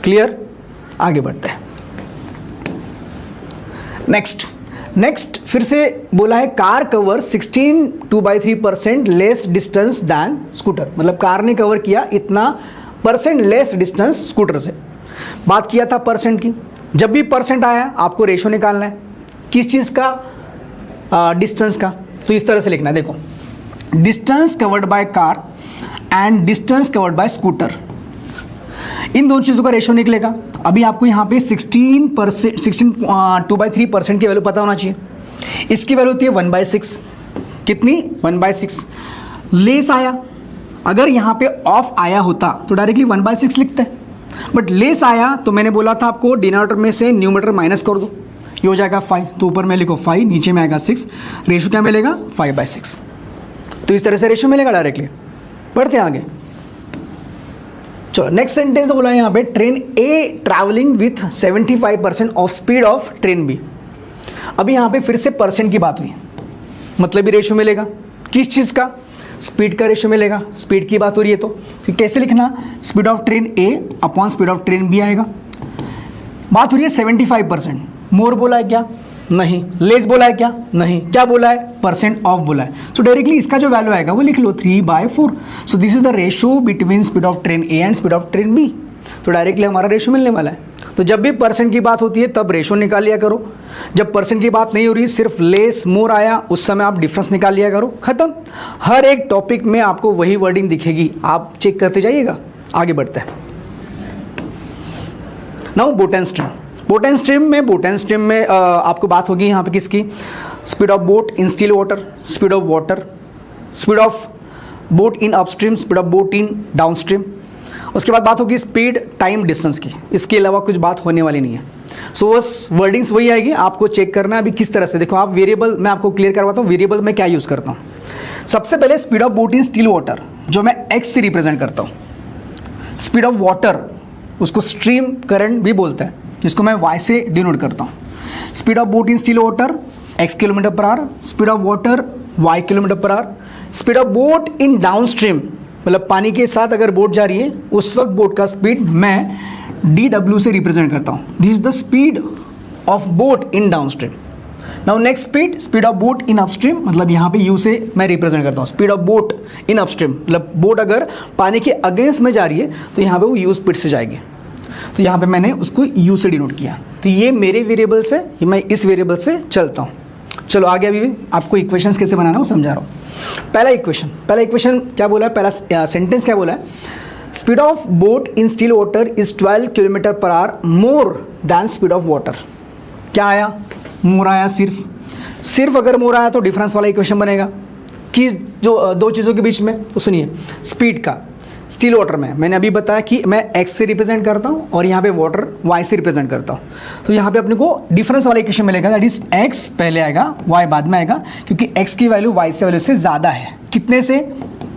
Speaker 1: क्लियर, आगे बढ़ते हैं। नेक्स्ट फिर से बोला है car cover 16.2/3% less distance than scooter. मतलब कार ने कवर किया इतना परसेंट लेस डिस्टेंस स्कूटर से। बात किया था परसेंट की, जब भी परसेंट आया आपको रेशो निकालना है, किस चीज़ का, डिस्टेंस का। तो इस तरह से लिखना है, देखो distance covered by car and distance covered by scooter, इन दोनों चीज़ों का रेशो निकलेगा। अभी आपको यहाँ पे 16.2/3% की वैल्यू पता होना चाहिए। इसकी वैल्यू होती है 1/6, कितनी, 1/6। लेस आया, अगर यहाँ पे ऑफ आया होता तो डायरेक्टली 1/6 लिखते हैं, बट लेस आया तो मैंने बोला था आपको डिनोमिनेटर में से न्यूमरेटर माइनस कर दो, ये हो जाएगा 5, तो ऊपर में लिखो 5, नीचे में आएगा 6, रेशो क्या मिलेगा 5/6। तो इस तरह से रेशो मिलेगा डायरेक्टली। पढ़ते हैं आगे, चलो नेक्स्ट सेंटेंस बोला है यहाँ पे, train A travelling with 75% of speed of train B. अभी यहाँ पे फिर से परसेंट की बात हुई, मतलब भी रेशो मिलेगा, किस चीज़ का, स्पीड का रेशो मिलेगा। स्पीड की बात हो रही है तो कैसे लिखना, speed of train A upon speed of train B आएगा। बात हो रही है 75%, मोर बोला है क्या? नहीं। लेस बोला है क्या? नहीं। क्या बोला है? परसेंट ऑफ बोला है। सो डायरेक्टली इसका जो वैल्यू आएगा वो लिख लो 3/4। So this is the ratio between speed of train A and speed of train B. तो डायरेक्टली हमारा रेशियो मिलने वाला है। तो जब भी परसेंट की बात होती है तब रेशियो निकाल लिया करो, जब परसेंट की बात नहीं हो रही, सिर्फ लेस मोर आया, उस समय आप डिफरेंस निकाल लिया करो, खत्म। हर एक टॉपिक में आपको वही वर्डिंग दिखेगी, आप चेक करते जाइएगा। आगे बढ़ते हैं। Now boat stream. Boat stream में आपको बात होगी यहाँ पे किसकी? Speed of boat in still water, speed of water, speed of boat in upstream, speed of boat in downstream. उसके बाद बात होगी स्पीड, टाइम, डिस्टेंस की। इसके अलावा कुछ बात होने वाली नहीं है। सो बस वर्डिंग्स वही आएगी, आपको चेक करना है अभी किस तरह से। देखो आप वेरिएबल, मैं आपको क्लियर करवाता हूँ वेरिएबल में क्या यूज़ करता हूँ। सबसे पहले speed of boat in still water, जो मैं एक्स से रिप्रेजेंट करता हूँ। स्पीड ऑफ वाटर, उसको स्ट्रीम करंट भी बोलते हैं, जिसको मैं वाई से डिनोट करता हूँ। Speed of boat in still water x kilometre per hour, speed of water y kilometre per hour. Speed of boat in downstream, मतलब पानी के साथ अगर बोट जा रही है उस वक्त बोट का स्पीड मैं dw से रिप्रेजेंट करता हूँ। This is the speed of boat in downstream. Now next speed of boat in upstream, मतलब यहाँ पे u से मैं रिप्रेजेंट करता हूँ। Speed of boat in upstream, मतलब बोट अगर पानी के अगेंस्ट में जा रही है तो यहाँ पे वो u स्पीड से जाएगी, तो यहाँ पे मैंने उसको u से डिनोट किया। तो ये मेरे वेरिएबल से, मैं इस वेरिएबल से चलता हूँ। चलो आगे अभी भी आपको इक्वेशंस कैसे बनाना वो समझा रहा हूँ। पहला इक्वेशन क्या बोला है, पहला सेंटेंस क्या बोला है? Speed of boat in still water is 12 kilometre per hour more than speed of water. क्या आया? मोर आया। सिर्फ अगर मोर आया तो डिफरेंस वाला इक्वेशन बनेगा कि जो दो चीज़ों के बीच में। तो सुनिए, स्पीड का स्टिल वाटर में मैंने अभी बताया कि मैं x से रिप्रेजेंट करता हूँ और यहाँ पे वाटर y से रिप्रेजेंट करता हूँ। तो यहाँ पे अपने को डिफरेंस वाला इक्वेशन मिलेगा, दैट इज x पहले आएगा y बाद में आएगा, क्योंकि x की वैल्यू y से वैल्यू से ज़्यादा है। कितने से?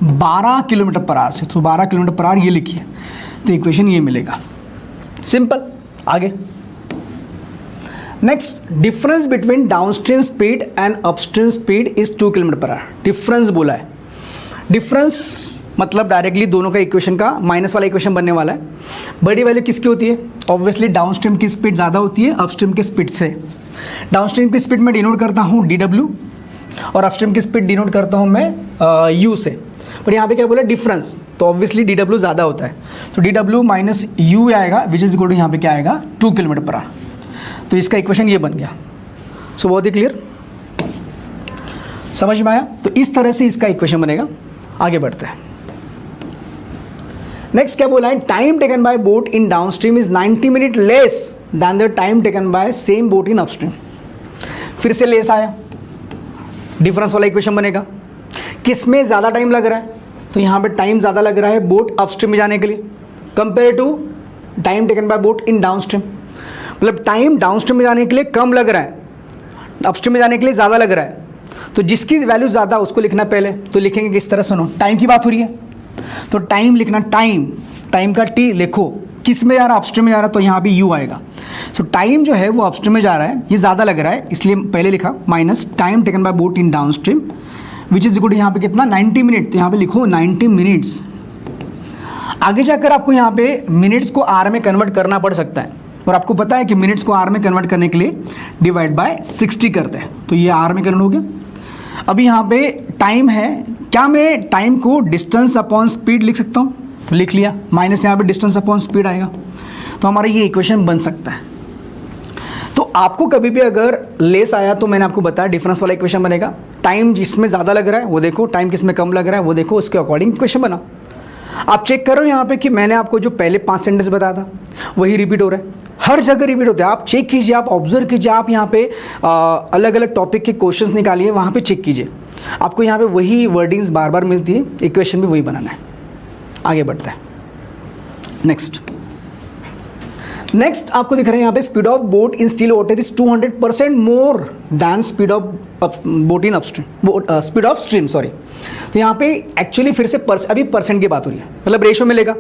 Speaker 1: 12 किलोमीटर पर आवर से। तो 12 किलोमीटर पर आवर ये लिखिए, तो इक्वेशन ये मिलेगा। सिंपल। आगे next, difference between downstream speed and upstream speed is 2 kilometre per hour. Difference बोला है। डिफरेंस मतलब डायरेक्टली दोनों का इक्वेशन का माइनस वाला इक्वेशन बनने वाला है। बड़ी वैल्यू किसकी होती है? ऑब्वियसली डाउनस्ट्रीम की स्पीड ज़्यादा होती है अपस्ट्रीम की स्पीड से। डाउनस्ट्रीम की स्पीड में डिनोट करता हूँ dw और अपस्ट्रीम की स्पीड डिनोट करता हूँ मैं u से। पर यहाँ पे क्या बोला? डिफरेंस, तो ऑब्वियसली dw ज़्यादा होता है, तो dw माइनस u आएगा, विच इज इक्वल टू यहाँ पे क्या आएगा? 2 किलोमीटर पर आवर। तो इसका इक्वेशन ये बन गया। सो बहुत ही क्लियर, समझ में आया? तो इस तरह से इसका इक्वेशन बनेगा। आगे बढ़ते हैं। नेक्स्ट क्या बोला है? Time taken by boat in downstream is 90 minute less than the time taken bye same boat in upstream. फिर से लेस आया, डिफरेंस वाला इक्वेशन बनेगा। किस में ज़्यादा टाइम लग रहा है? तो यहाँ पे टाइम ज़्यादा लग रहा है बोट अपस्ट्रीम में जाने के लिए compare to time taken by boat in downstream. मतलब टाइम डाउनस्ट्रीम में जाने के लिए कम लग रहा है, अपस्ट्रीम में जाने के लिए ज़्यादा लग रहा है। तो जिसकी वैल्यू ज़्यादा उसको लिखना पहले। तो लिखेंगे किस तरह? सुनो, टाइम की बात हो रही है तो टाइम लिखना, टाइम का टी लिखो। किस में जा रहा है? अपस्ट्रीम में जा रहा है, तो यहाँ भी u आएगा। सो टाइम जो है वो अपस्ट्रीम में जा रहा है, ये ज़्यादा लग रहा है, इसलिए पहले लिखा minus time taken by boat in downstream which is equal to यहाँ पे कितना? 90 मिनट। तो यहाँ पे लिखो 90 मिनट्स। आगे जाकर आपको यहाँ पे मिनट्स को आर में कन्वर्ट करना पड़ सकता है, और आपको पता है कि मिनट्स को आर में कन्वर्ट करने के लिए डिवाइड बाय 60 करते हैं, तो ये आर में कन्वर्ट हो गया। अभी यहाँ पे टाइम है, क्या मैं टाइम को डिस्टेंस अपॉन स्पीड लिख सकता हूँ? तो लिख लिया, माइनस यहाँ पे डिस्टेंस अपॉन स्पीड आएगा, तो हमारा ये इक्वेशन बन सकता है। तो आपको कभी भी अगर लेस आया तो मैंने आपको बताया डिफरेंस वाला इक्वेशन बनेगा। टाइम जिसमें ज़्यादा लग रहा है वो देखो, टाइम किसमें कम लग रहा है वो देखो, उसके अकॉर्डिंग इक्वेशन बना। आप चेक करो यहाँ पे कि मैंने आपको जो पहले 5 सेंटेंस बताया था वही रिपीट हो रहा है, हर जगह रिपीट होता है। आप चेक कीजिए, आप ऑब्जर्व कीजिए, आप यहाँ पे अलग अलग टॉपिक के क्वेश्चंस निकालिए, वहाँ पे चेक कीजिए, आपको यहाँ पे वही वर्डिंग्स बार बार मिलती है, इक्वेशन भी वही बनाना है। आगे बढ़ते हैं। नेक्स्ट आपको दिख रहा है यहाँ पे speed of boat in still water is 200% more than speed of boat in upstream, speed of stream, sorry. तो यहाँ पे एक्चुअली फिर से अभी परसेंट की बात हो रही है, मतलब रेशो मिलेगा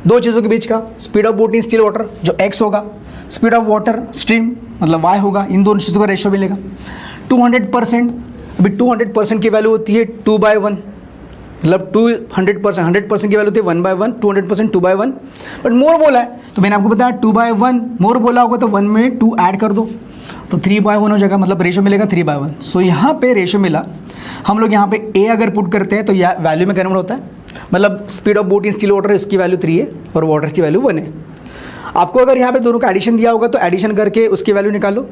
Speaker 1: दो चीज़ों के बीच का। Speed of boat in still water जो x होगा, स्पीड ऑफ वाटर स्ट्रीम मतलब y होगा, इन दोनों चीज़ों का रेशो मिलेगा 200%। अभी 200% की वैल्यू होती है 2/1, मतलब 200% की वैल्यू थी 1/1, 200% 2/1, बट मोर बोला है तो मैंने आपको बताया 2/1 मोर बोला होगा तो 1 में 2 ऐड कर दो तो 3/1 हो जाएगा, मतलब रेशो मिलेगा 3/1। सो यहाँ पे रेशो मिला, हम लोग यहाँ पे ए अगर पुट करते हैं तो यह वैल्यू में कन्वर्ट होता है, मतलब speed of boat in still water इसकी वैल्यू 3 है और वाटर की वैल्यू 1 है। आपको अगर यहाँ पे दोनों का एडिशन दिया होगा तो एडिशन करके उसकी वैल्यू निकालो,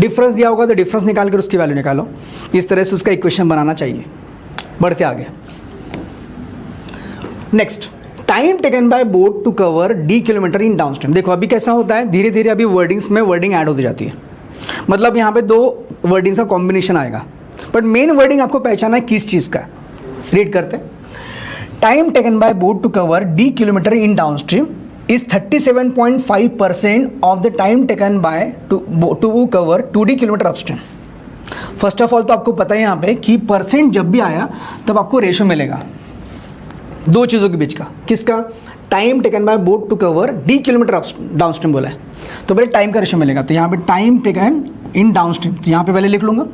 Speaker 1: डिफरेंस दिया होगा तो डिफरेंस निकाल कर उसकी वैल्यू निकालो। इस तरह से उसका इक्वेशन बनाना चाहिए। बढ़ते आगे। Next, time taken by boat to cover D kilometre in downstream. देखो अभी कैसा होता है, धीरे धीरे अभी वर्डिंग्स में वर्डिंग ऐड होती जाती है, मतलब यहाँ पे 2 वर्डिंग्स का कॉम्बिनेशन आएगा, बट मेन वर्डिंग आपको पहचाना है किस चीज़ का। रीड करते हैं। Time taken by boat to cover D kilometre in downstream is 37.5% of the time taken by to cover 2D kilometre upstream. First of all तो आपको पता है यहाँ पे कि परसेंट जब भी आया तब आपको रेशो मिलेगा 2 चीज़ों के बीच का। किसका? Time taken by boat to cover D kilometre downstream बोला है तो पहले टाइम का रेशो मिलेगा। तो यहाँ पे टाइम टेकन इन डाउनस्ट्रीम, तो यहाँ पे पहले लिख लूँगा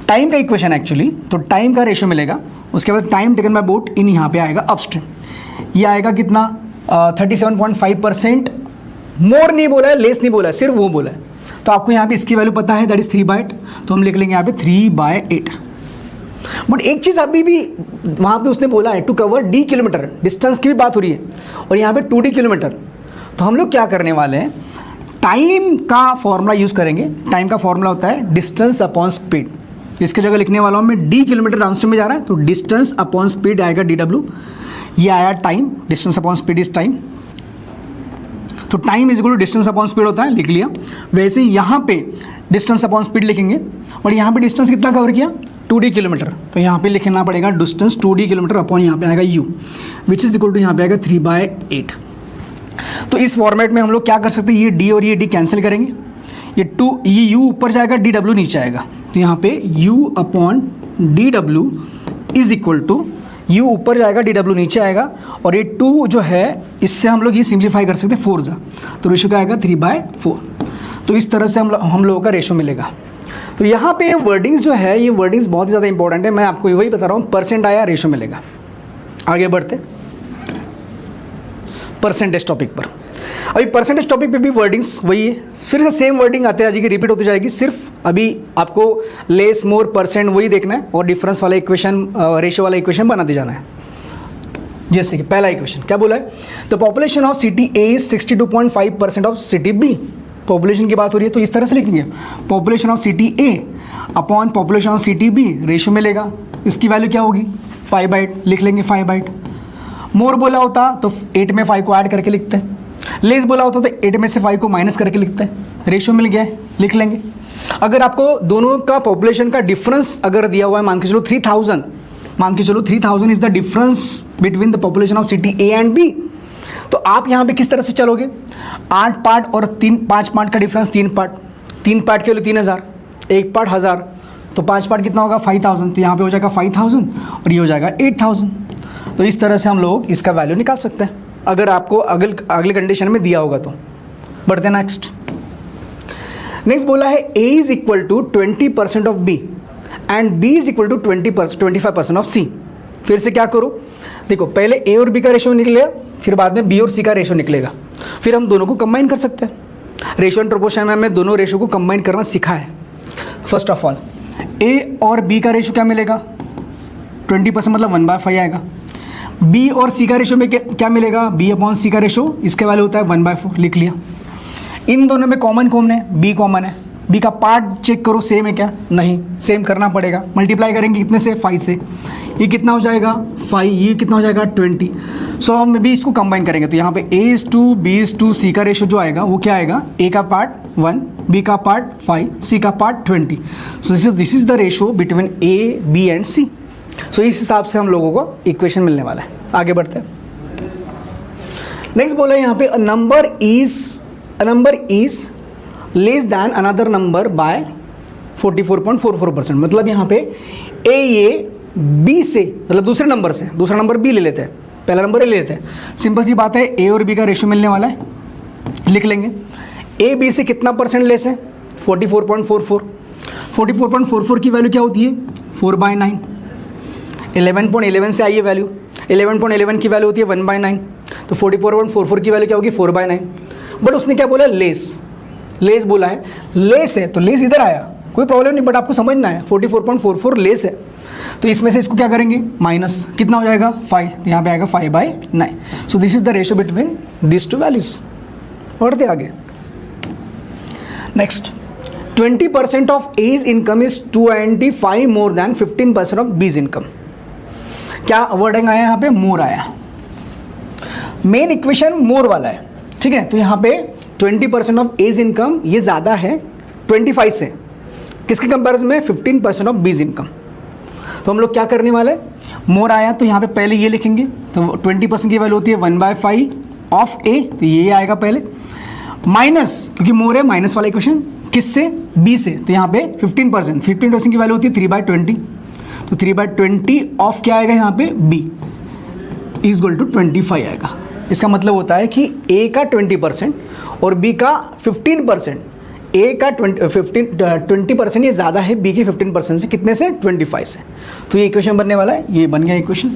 Speaker 1: टाइम का इक्वेशन एक्चुअली, तो टाइम का रेशो मिलेगा। उसके बाद टाइम टेकन बाय बोट इन यहाँ पे आएगा अपस्ट्रीम, ये आएगा कितना 37.5%। मोर नहीं बोला है, लेस नहीं बोला है, सिर्फ वो बोला है। तो आपको यहाँ पे इसकी वैल्यू पता है, दैट इज 3/8, तो हम लिख लेंगे यहाँ पे 3/8। बट एक चीज़ अभी भी वहाँ पे उसने बोला है to cover D kilometre, distance की भी बात हो रही है, और यहाँ पे 2D किलोमीटर। तो हम लोग क्या करने वाले हैं, टाइम का फॉर्मूला यूज़ करेंगे। टाइम का फॉर्मूला होता है डिस्टेंस अपॉन स्पीड। इसकी जगह लिखने वाला हूँ मैं D किलोमीटर डाउनस्ट्रीम में जा रहा है तो डिस्टेंस अपॉन स्पीड आएगा DW। ये आया time, distance upon speed is time, तो time is equal to distance upon speed होता है, लिख लिया। वैसे ही यहाँ पे डिस्टेंस अपॉन स्पीड लिखेंगे, और यहाँ पे डिस्टेंस कितना कवर किया 2D किलोमीटर, तो यहाँ पे लिखना पड़ेगा डिस्टेंस 2D किलोमीटर अपॉन यहाँ पे आएगा U, which is equal to यहाँ पे आएगा 3/8। तो इस फॉर्मेट में हम लोग क्या कर सकते हैं, ये D और ये D कैंसिल करेंगे, ये U ऊपर जाएगा, DW नीचे आएगा, तो यहाँ पे U upon DW is equal to U ऊपर जाएगा, DW नीचे आएगा, और ये 2 जो है इससे हम लोग ये सिंप्लीफाई कर सकते हैं 4 जा, तो रेशो क्या आएगा 3/4। तो इस तरह से हम लोगों का रेशो मिलेगा। तो यहाँ पे वर्डिंग्स जो है, ये वर्डिंग्स बहुत ही ज़्यादा इंपॉर्टेंट है, मैं आपको वही बता रहा हूँ, परसेंट आया रेशो मिलेगा। आगे बढ़ते परसेंटेज टॉपिक पर। अभी परसेंटेज टॉपिक पे भी वर्डिंग्स वही है, फिर से सेम वर्डिंग आते जाएगी, रिपीट होती जाएगी, सिर्फ अभी आपको लेस मोर परसेंट वही देखना है और डिफरेंस वाला इक्वेशन, रेशो वाला इक्वेशन बनाते जाना है। जैसे कि पहला इक्वेशन क्या बोला है, the population of city A is 62.5% of city B. Population की बात हो रही है तो इस तरह से लिखेंगे, population of city A upon population of city B, ratio मिलेगा, इसकी वैल्यू क्या होगी 5/8, लिख लेंगे 5/8। मोर बोला होता तो 8 में 5 को ऐड करके लिखते हैं, लेस बोला होता तो 8 में से 5 को माइनस करके लिखते हैं, रेशो मिल गया है, लिख लेंगे। अगर आपको दोनों का पॉपुलेशन का डिफरेंस अगर दिया हुआ है, मान के चलो 3000, मान के चलो 3000 is the difference between the population of city A and B, तो आप यहाँ पे किस तरह से चलोगे, 8 पार्ट और 5 पार्ट का डिफरेंस 3 पार्ट, 3 पार्ट के लिए 3000, 1 पार्ट 1000, तो 5 पार्ट कितना होगा 5000, तो यहाँ पे हो जाएगा 5000 और ये हो जाएगा 8000। तो इस तरह से हम लोग इसका वैल्यू निकाल सकते हैं अगर आपको अगले कंडीशन में दिया होगा तो। बढ़ते नेक्स्ट बोला है A is equal to 20% of B and B is equal to 25% of C। फिर से क्या करो, देखो पहले A और B का रेशो निकलेगा, फिर बाद में B और C का रेशो निकलेगा, फिर हम दोनों को कंबाइन कर सकते हैं। रेशो एंड प्रोपोर्शन में हमने दोनों रेशो को कंबाइन करना सीखा है। फर्स्ट ऑफ ऑल A और B का रेशो क्या मिलेगा 20%, मतलब 1/5 आएगा। B और C का रेशो में क्या मिलेगा, B अपॉन C का रेशो, इसके वैल्यू होता है 1/4, लिख लिया। इन दोनों में कॉमन है, B कॉमन है, B का पार्ट चेक करो सेम है क्या, नहीं, सेम करना पड़ेगा, मल्टीप्लाई करेंगे कितने से 5 से, ये कितना हो जाएगा 5, ये कितना हो जाएगा 20। सो हम भी इसको कंबाइन करेंगे तो यहाँ पे A:2 B:2 C का रेशो जो आएगा वो क्या आएगा, A का पार्ट 1, B का पार्ट 5, C का part 20। So this is the ratio between A, B and C। सो इस हिसाब से हम लोगों को इक्वेशन मिलने वाला है। आगे बढ़ते हैं। नेक्स्ट बोला है यहाँ पे a number is less then another number by 44.44%, मतलब यहाँ पे A B से, मतलब दूसरे नंबर B ले लेते हैं, पहला नंबर A ले लेते हैं। सिंपल सी बात है, A और B का रेशो मिलने वाला है, लिख लेंगे। A B से कितना परसेंट लेस है 44.44, 44.44 की वैल्यू क्या होती है 4/9। 11.11 से आई है वैल्यू, 11.11 की वैल्यू होती है 1/9, तो 44.44 की वैल्यू क्या होगी 4/9। बट उसने क्या बोला, लेस बोला है, लेस है तो लेस इधर आया, कोई प्रॉब्लम नहीं, बट आपको समझना है 44.44 लेस है, तो इसमें से इसको क्या करेंगे माइनस, कितना हो जाएगा 5, तो यहाँ पे आएगा 5/9। सो this is the ratio between this to values. बढ़ते आगे, next 20% of A's income is 25 more than 15% of B's income. क्या वर्डिंग आया यहाँ पे, मोर आया, मेन इक्वेशन मोर वाला है, ठीक है। तो यहाँ पे 20% ऑफ A's इनकम ये ज़्यादा है 25 से, किसके कंपेरिजन में 15% ऑफ B's इनकम। तो हम लोग क्या करने वाले, मोर आया तो यहाँ पे पहले ये लिखेंगे, तो 20% की वैल्यू होती है 1/5 ऑफ A, तो ये आएगा पहले, माइनस क्योंकि मोर है माइनस वाला इक्वेशन, किससे, B से, तो यहाँ पे 15% की वैल्यू होती है 3/20, तो 3/20 ऑफ क्या आएगा यहाँ पे B इज इक्वल टू 25 आएगा। इसका मतलब होता है कि A का 20% और B का 15%, A का 20% ये ज़्यादा है B के 15% से, कितने से, 25 से। तो ये इक्वेशन बनने वाला है, ये बन गया इक्वेशन।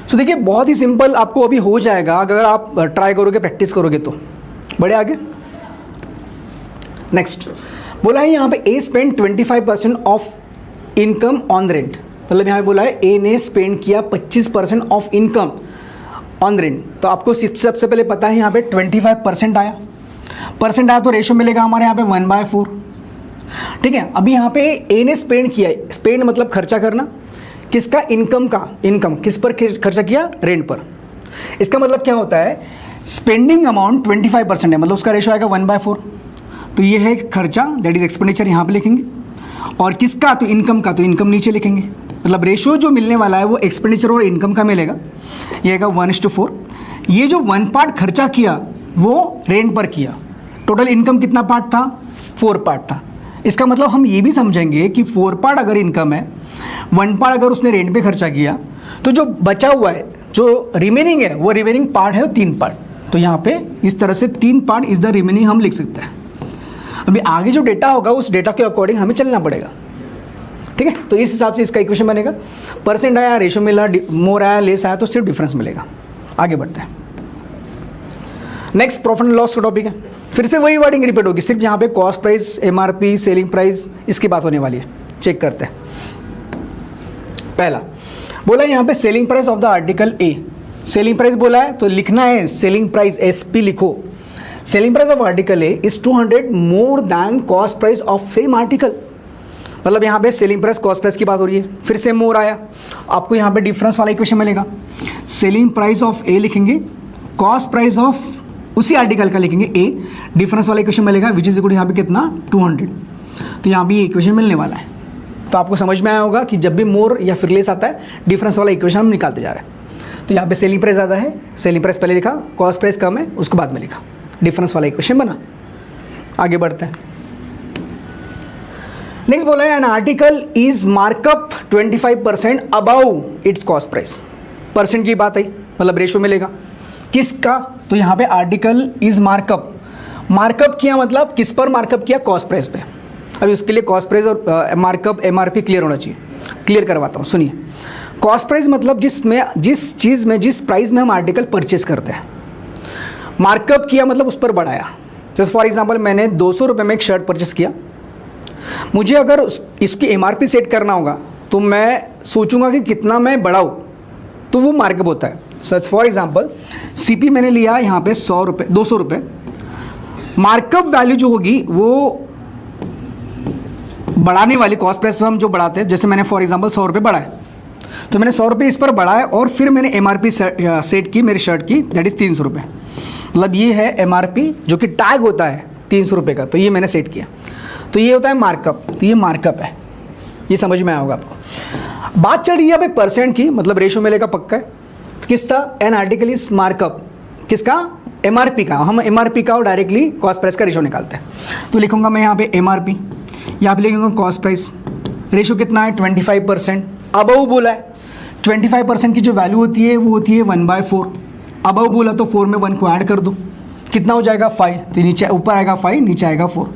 Speaker 1: सो देखिए बहुत ही सिंपल आपको अभी हो जाएगा अगर आप ट्राई करोगे, प्रैक्टिस करोगे तो। बड़े आगे, नेक्स्ट बोला है यहाँ पे A spend 25% of income on rent, मतलब यहाँ पे बोला है A ने स्पेंड किया 25% ऑफ इनकम ऑन रेंट। तो आपको सबसे पहले पता है यहाँ पे 25% आया, परसेंट आया तो रेशियो मिलेगा हमारे यहाँ पे 1/4, ठीक है। अभी यहाँ पे A ने स्पेंड किया, स्पेंड मतलब खर्चा करना, किसका, इनकम का, इनकम किस पर खर्चा किया, रेंट पर। इसका मतलब क्या होता है, स्पेंडिंग अमाउंट 25% है, मतलब उसका रेशियो आएगा 1/4, तो ये है खर्चा, दैट इज एक्सपेंडिचर यहाँ पे लिखेंगे, और किसका, तो इनकम का, तो इनकम नीचे लिखेंगे। मतलब रेशियो जो मिलने वाला है वो एक्सपेंडिचर और इनकम का मिलेगा, ये आएगा 1:4। ये जो 1 पार्ट खर्चा किया वो रेंट पर किया, टोटल इनकम कितना पार्ट था, 4 पार्ट था। इसका मतलब हम ये भी समझेंगे कि 4 पार्ट अगर इनकम है, 1 पार्ट अगर उसने रेंट पे खर्चा किया, तो जो बचा हुआ है, जो रिमेनिंग है, वो रिमेनिंग पार्ट है 3 पार्ट। तो यहाँ पे इस तरह से 3 पार्ट इज द रिमेनिंग हम लिख सकते हैं। अभी आगे जो डेटा होगा उस डेटा के अकॉर्डिंग हमें चलना पड़ेगा, ठीक है। तो इस हिसाब से इसका इक्वेशन बनेगा, परसेंट आया, रेशियो मिला, मोर आया, लेस आया, तो सिर्फ डिफरेंस मिलेगा। आगे बढ़ते हैं, नेक्स्ट प्रॉफिट एंड लॉस का टॉपिक है। फिर से वही वर्डिंग रिपीट होगी, सिर्फ यहाँ पे cost price, MRP, selling price, इसकी बात होने वाली है। चेक करते हैं, पहला बोला है यहाँ पे selling price of the article A, selling price बोला है तो लिखना है सेलिंग प्राइस SP लिखो। Selling price of article A is 200 more than cost price of same article, मतलब यहाँ पे सेलिंग प्राइस कॉस्ट प्राइस की बात हो रही है। फिर से मोर आया, आपको यहाँ पे डिफरेंस वाला इक्वेशन मिलेगा, सेलिंग प्राइस ऑफ A लिखेंगे, कॉस्ट प्राइस ऑफ उसी आर्टिकल का लिखेंगे A, डिफरेंस वाला इक्वेशन मिलेगा विच इज इक्वल टू यहाँ पे कितना 200। तो यहाँ भी ये इक्वेशन मिलने वाला है। तो आपको समझ में आया होगा कि जब भी मोर या फिर लेस आता है, डिफरेंस वाला इक्वेशन हम निकालते जा रहे हैं। तो यहाँ पे सेलिंग प्राइस ज़्यादा है, सेलिंग प्राइस पहले लिखा, कॉस्ट प्राइस कम है, उसको बाद में लिखा, डिफरेंस वाला इक्वेशन बना। आगे बढ़ते हैं, नेक्स्ट बोला है an article is markup 25% above its cost price, percent की बात आई, मतलब रेशियो मिलेगा किसका, तो यहाँ पे आर्टिकल इज मार्कअप, मार्कअप किया मतलब किस पर मार्कअप किया, कॉस्ट प्राइस पे। अभी उसके लिए कॉस्ट प्राइस और मार्कअप MRP क्लियर होना चाहिए, क्लियर करवाता हूँ, सुनिए। कॉस्ट प्राइस मतलब जिस चीज़ में जिस प्राइस में हम आर्टिकल परचेस करते हैं, मार्कअप किया मतलब उस पर बढ़ाया। जैसे फॉर एग्जांपल मैंने 200 रुपये में एक शर्ट परचेस किया, मुझे अगर इसकी MRP सेट करना होगा तो मैं सोचूंगा कि कितना मैं बढ़ाऊँ, तो वो मार्कअप होता है। सच फॉर एग्जांपल CP मैंने लिया यहाँ पे 100 रुपये, 200 रुपये, मार्कअप वैल्यू जो होगी वो बढ़ाने वाली, कॉस्ट प्राइस हम जो बढ़ाते हैं, जैसे मैंने फॉर एग्जांपल 100 रुपये बढ़ाए, तो मैंने 100 रुपये इस पर बढ़ाए और फिर मैंने MRP सेट की मेरी शर्ट की, दैट इज़ 300 रुपये। मतलब ये है MRP जो कि टैग होता है 300 रुपये का, तो ये मैंने सेट किया, तो ये होता है मार्कअप। तो ये मार्कअप है, ये समझ में आया होगा आपको। बात चल रही है भाई परसेंट की, मतलब रेशियो मिलेगा पक्का है। तो किसका, एन आर्टिकल इज मार्कअप, किसका, MRP का। हम MRP का और डायरेक्टली कॉस्ट प्राइस का रेशियो निकालते हैं। तो लिखूंगा मैं यहाँ पे MRP, यहाँ पे लिखूंगा कॉस्ट प्राइस, रेशियो कितना है 25%, अबव बोला है 25% की जो वैल्यू होती है वो होती है 1/4, अबव बोला तो 4 में 1 को ऐड कर दो, कितना हो जाएगा 5, तो नीचे ऊपर आएगा 5, नीचे आएगा 4।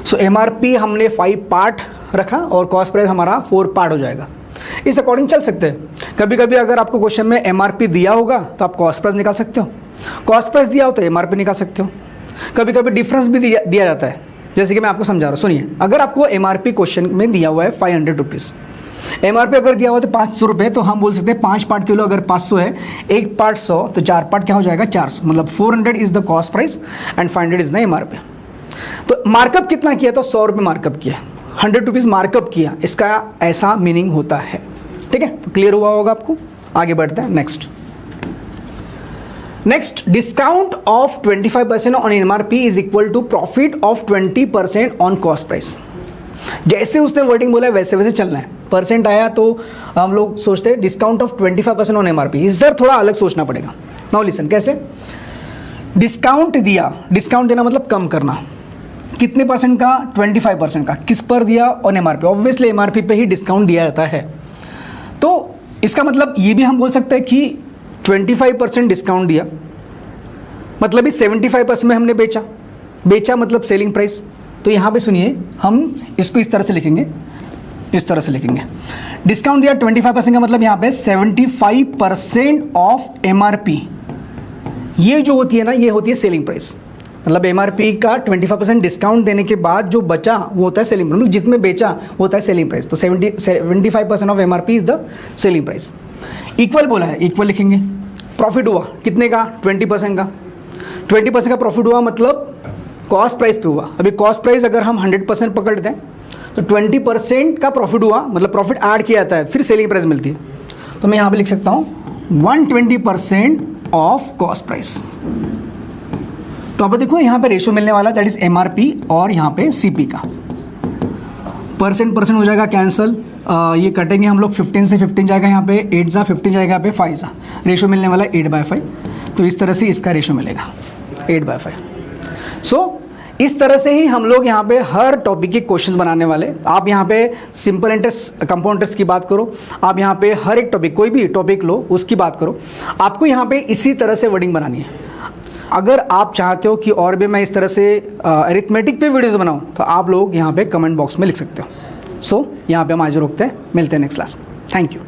Speaker 1: सो MRP हमने 5 पार्ट रखा और कॉस्ट प्राइस हमारा 4 पार्ट हो जाएगा। इस अकॉर्डिंग चल सकते हैं। कभी कभी अगर आपको क्वेश्चन में एमआरपी दिया होगा तो आप कॉस्ट प्राइस निकाल सकते हो, कॉस्ट प्राइस दिया हो तो एमआरपी निकाल सकते हो। कभी कभी डिफरेंस भी दिया जाता है, जैसे कि मैं आपको समझा रहा हूँ। सुनिए, अगर आपको एमआरपी क्वेश्चन में दिया हुआ है 500 रुपीज़, एमआरपी अगर दिया हुआ है तो 500 रुपये, तो हम बोल सकते हैं 5 पार्ट किलो अगर 500 है, एक पार्ट 100, तो 4 पार्ट क्या हो जाएगा 400, मतलब 400 is the cost price and 500 is the MRP. तो मार्कअप कितना किया? तो 100 रुपये मार्कअप किया, 100 रुपीज़ मार्कअप किया, इसका ऐसा मीनिंग होता है। ठीक है, तो क्लियर हुआ होगा आपको। आगे बढ़ते हैं। Next, discount of 25% on MRP is equal to profit of 20% on cost price. जैसे उसने वर्डिंग बोला है वैसे वैसे चलना है। परसेंट आया तो हम लोग सोचते हैं डिस्काउंट ऑफ 25% ऑन एमआरपी, इधर थोड़ा अलग सोचना पड़ेगा। नाउ लिसन, कैसे? डिस्काउंट दिया, डिस्काउंट देना मतलब कम करना, कितने परसेंट का? 25% का। किस पर दिया? On MRP. ऑब्वियसली एमआरपी पे ही डिस्काउंट दिया जाता है, तो इसका मतलब ये भी हम बोल सकते हैं कि 25% डिस्काउंट दिया, मतलब इस 75% में हमने बेचा मतलब सेलिंग प्राइस। तो यहाँ पे सुनिए, हम इसको इस तरह से लिखेंगे, इस तरह से लिखेंगे। डिस्काउंट दिया 25% का मतलब यहाँ पे 75% ऑफ एमआरपी, ये जो होती है ना, ये होती है सेलिंग प्राइस। मतलब एमआरपी का 25% डिस्काउंट देने के बाद जो बचा वो होता है सेलिंग प्राइस, मतलब जितने बेचा वो होता है सेलिंग प्राइस। तो 75% of MRP is the selling price. Equal बोला है, इक्वल लिखेंगे। प्रॉफिट हुआ कितने का? 20% का। 20% का प्रॉफिट हुआ मतलब कॉस्ट प्राइस पे हुआ। अभी कॉस्ट प्राइस अगर हम 100% पकड़ दें तो 20% का प्रॉफिट हुआ, मतलब प्रॉफिट ऐड किया जाता है, फिर सेलिंग प्राइस मिलती है। तो मैं यहाँ पे लिख सकता हूँ 120% ऑफ कॉस्ट प्राइस। तो अब देखो यहाँ पे रेशियो मिलने वाला, दैट इज एमआरपी और यहाँ पे सीपी का। परसेंट हो जाएगा कैंसल, ये कटेंगे हम लोग, 15 से 15 जाएगा यहाँ पे, 8 जा 15 जाएगा यहाँ पे, 5 जा, रेशियो मिलने वाला 8/5। तो इस तरह से इसका रेशियो मिलेगा 8/5। सो इस तरह से ही हम लोग यहाँ पे हर टॉपिक के क्वेश्चंस बनाने वाले। आप यहाँ पे सिंपल इंटरेस्ट, कंपाउंड इंटरेस्ट की बात करो, आप यहाँ पे हर एक टॉपिक, कोई भी टॉपिक लो उसकी बात करो, आपको यहाँ पे इसी तरह से वर्डिंग बनानी है। अगर आप चाहते हो कि और भी मैं इस तरह से अरिथमेटिक पे वीडियोस बनाऊं तो आप लोग यहाँ पे कमेंट बॉक्स में लिख सकते हो। सो यहाँ पे हम आज रोकते हैं, मिलते हैं नेक्स्ट क्लास। Thank you.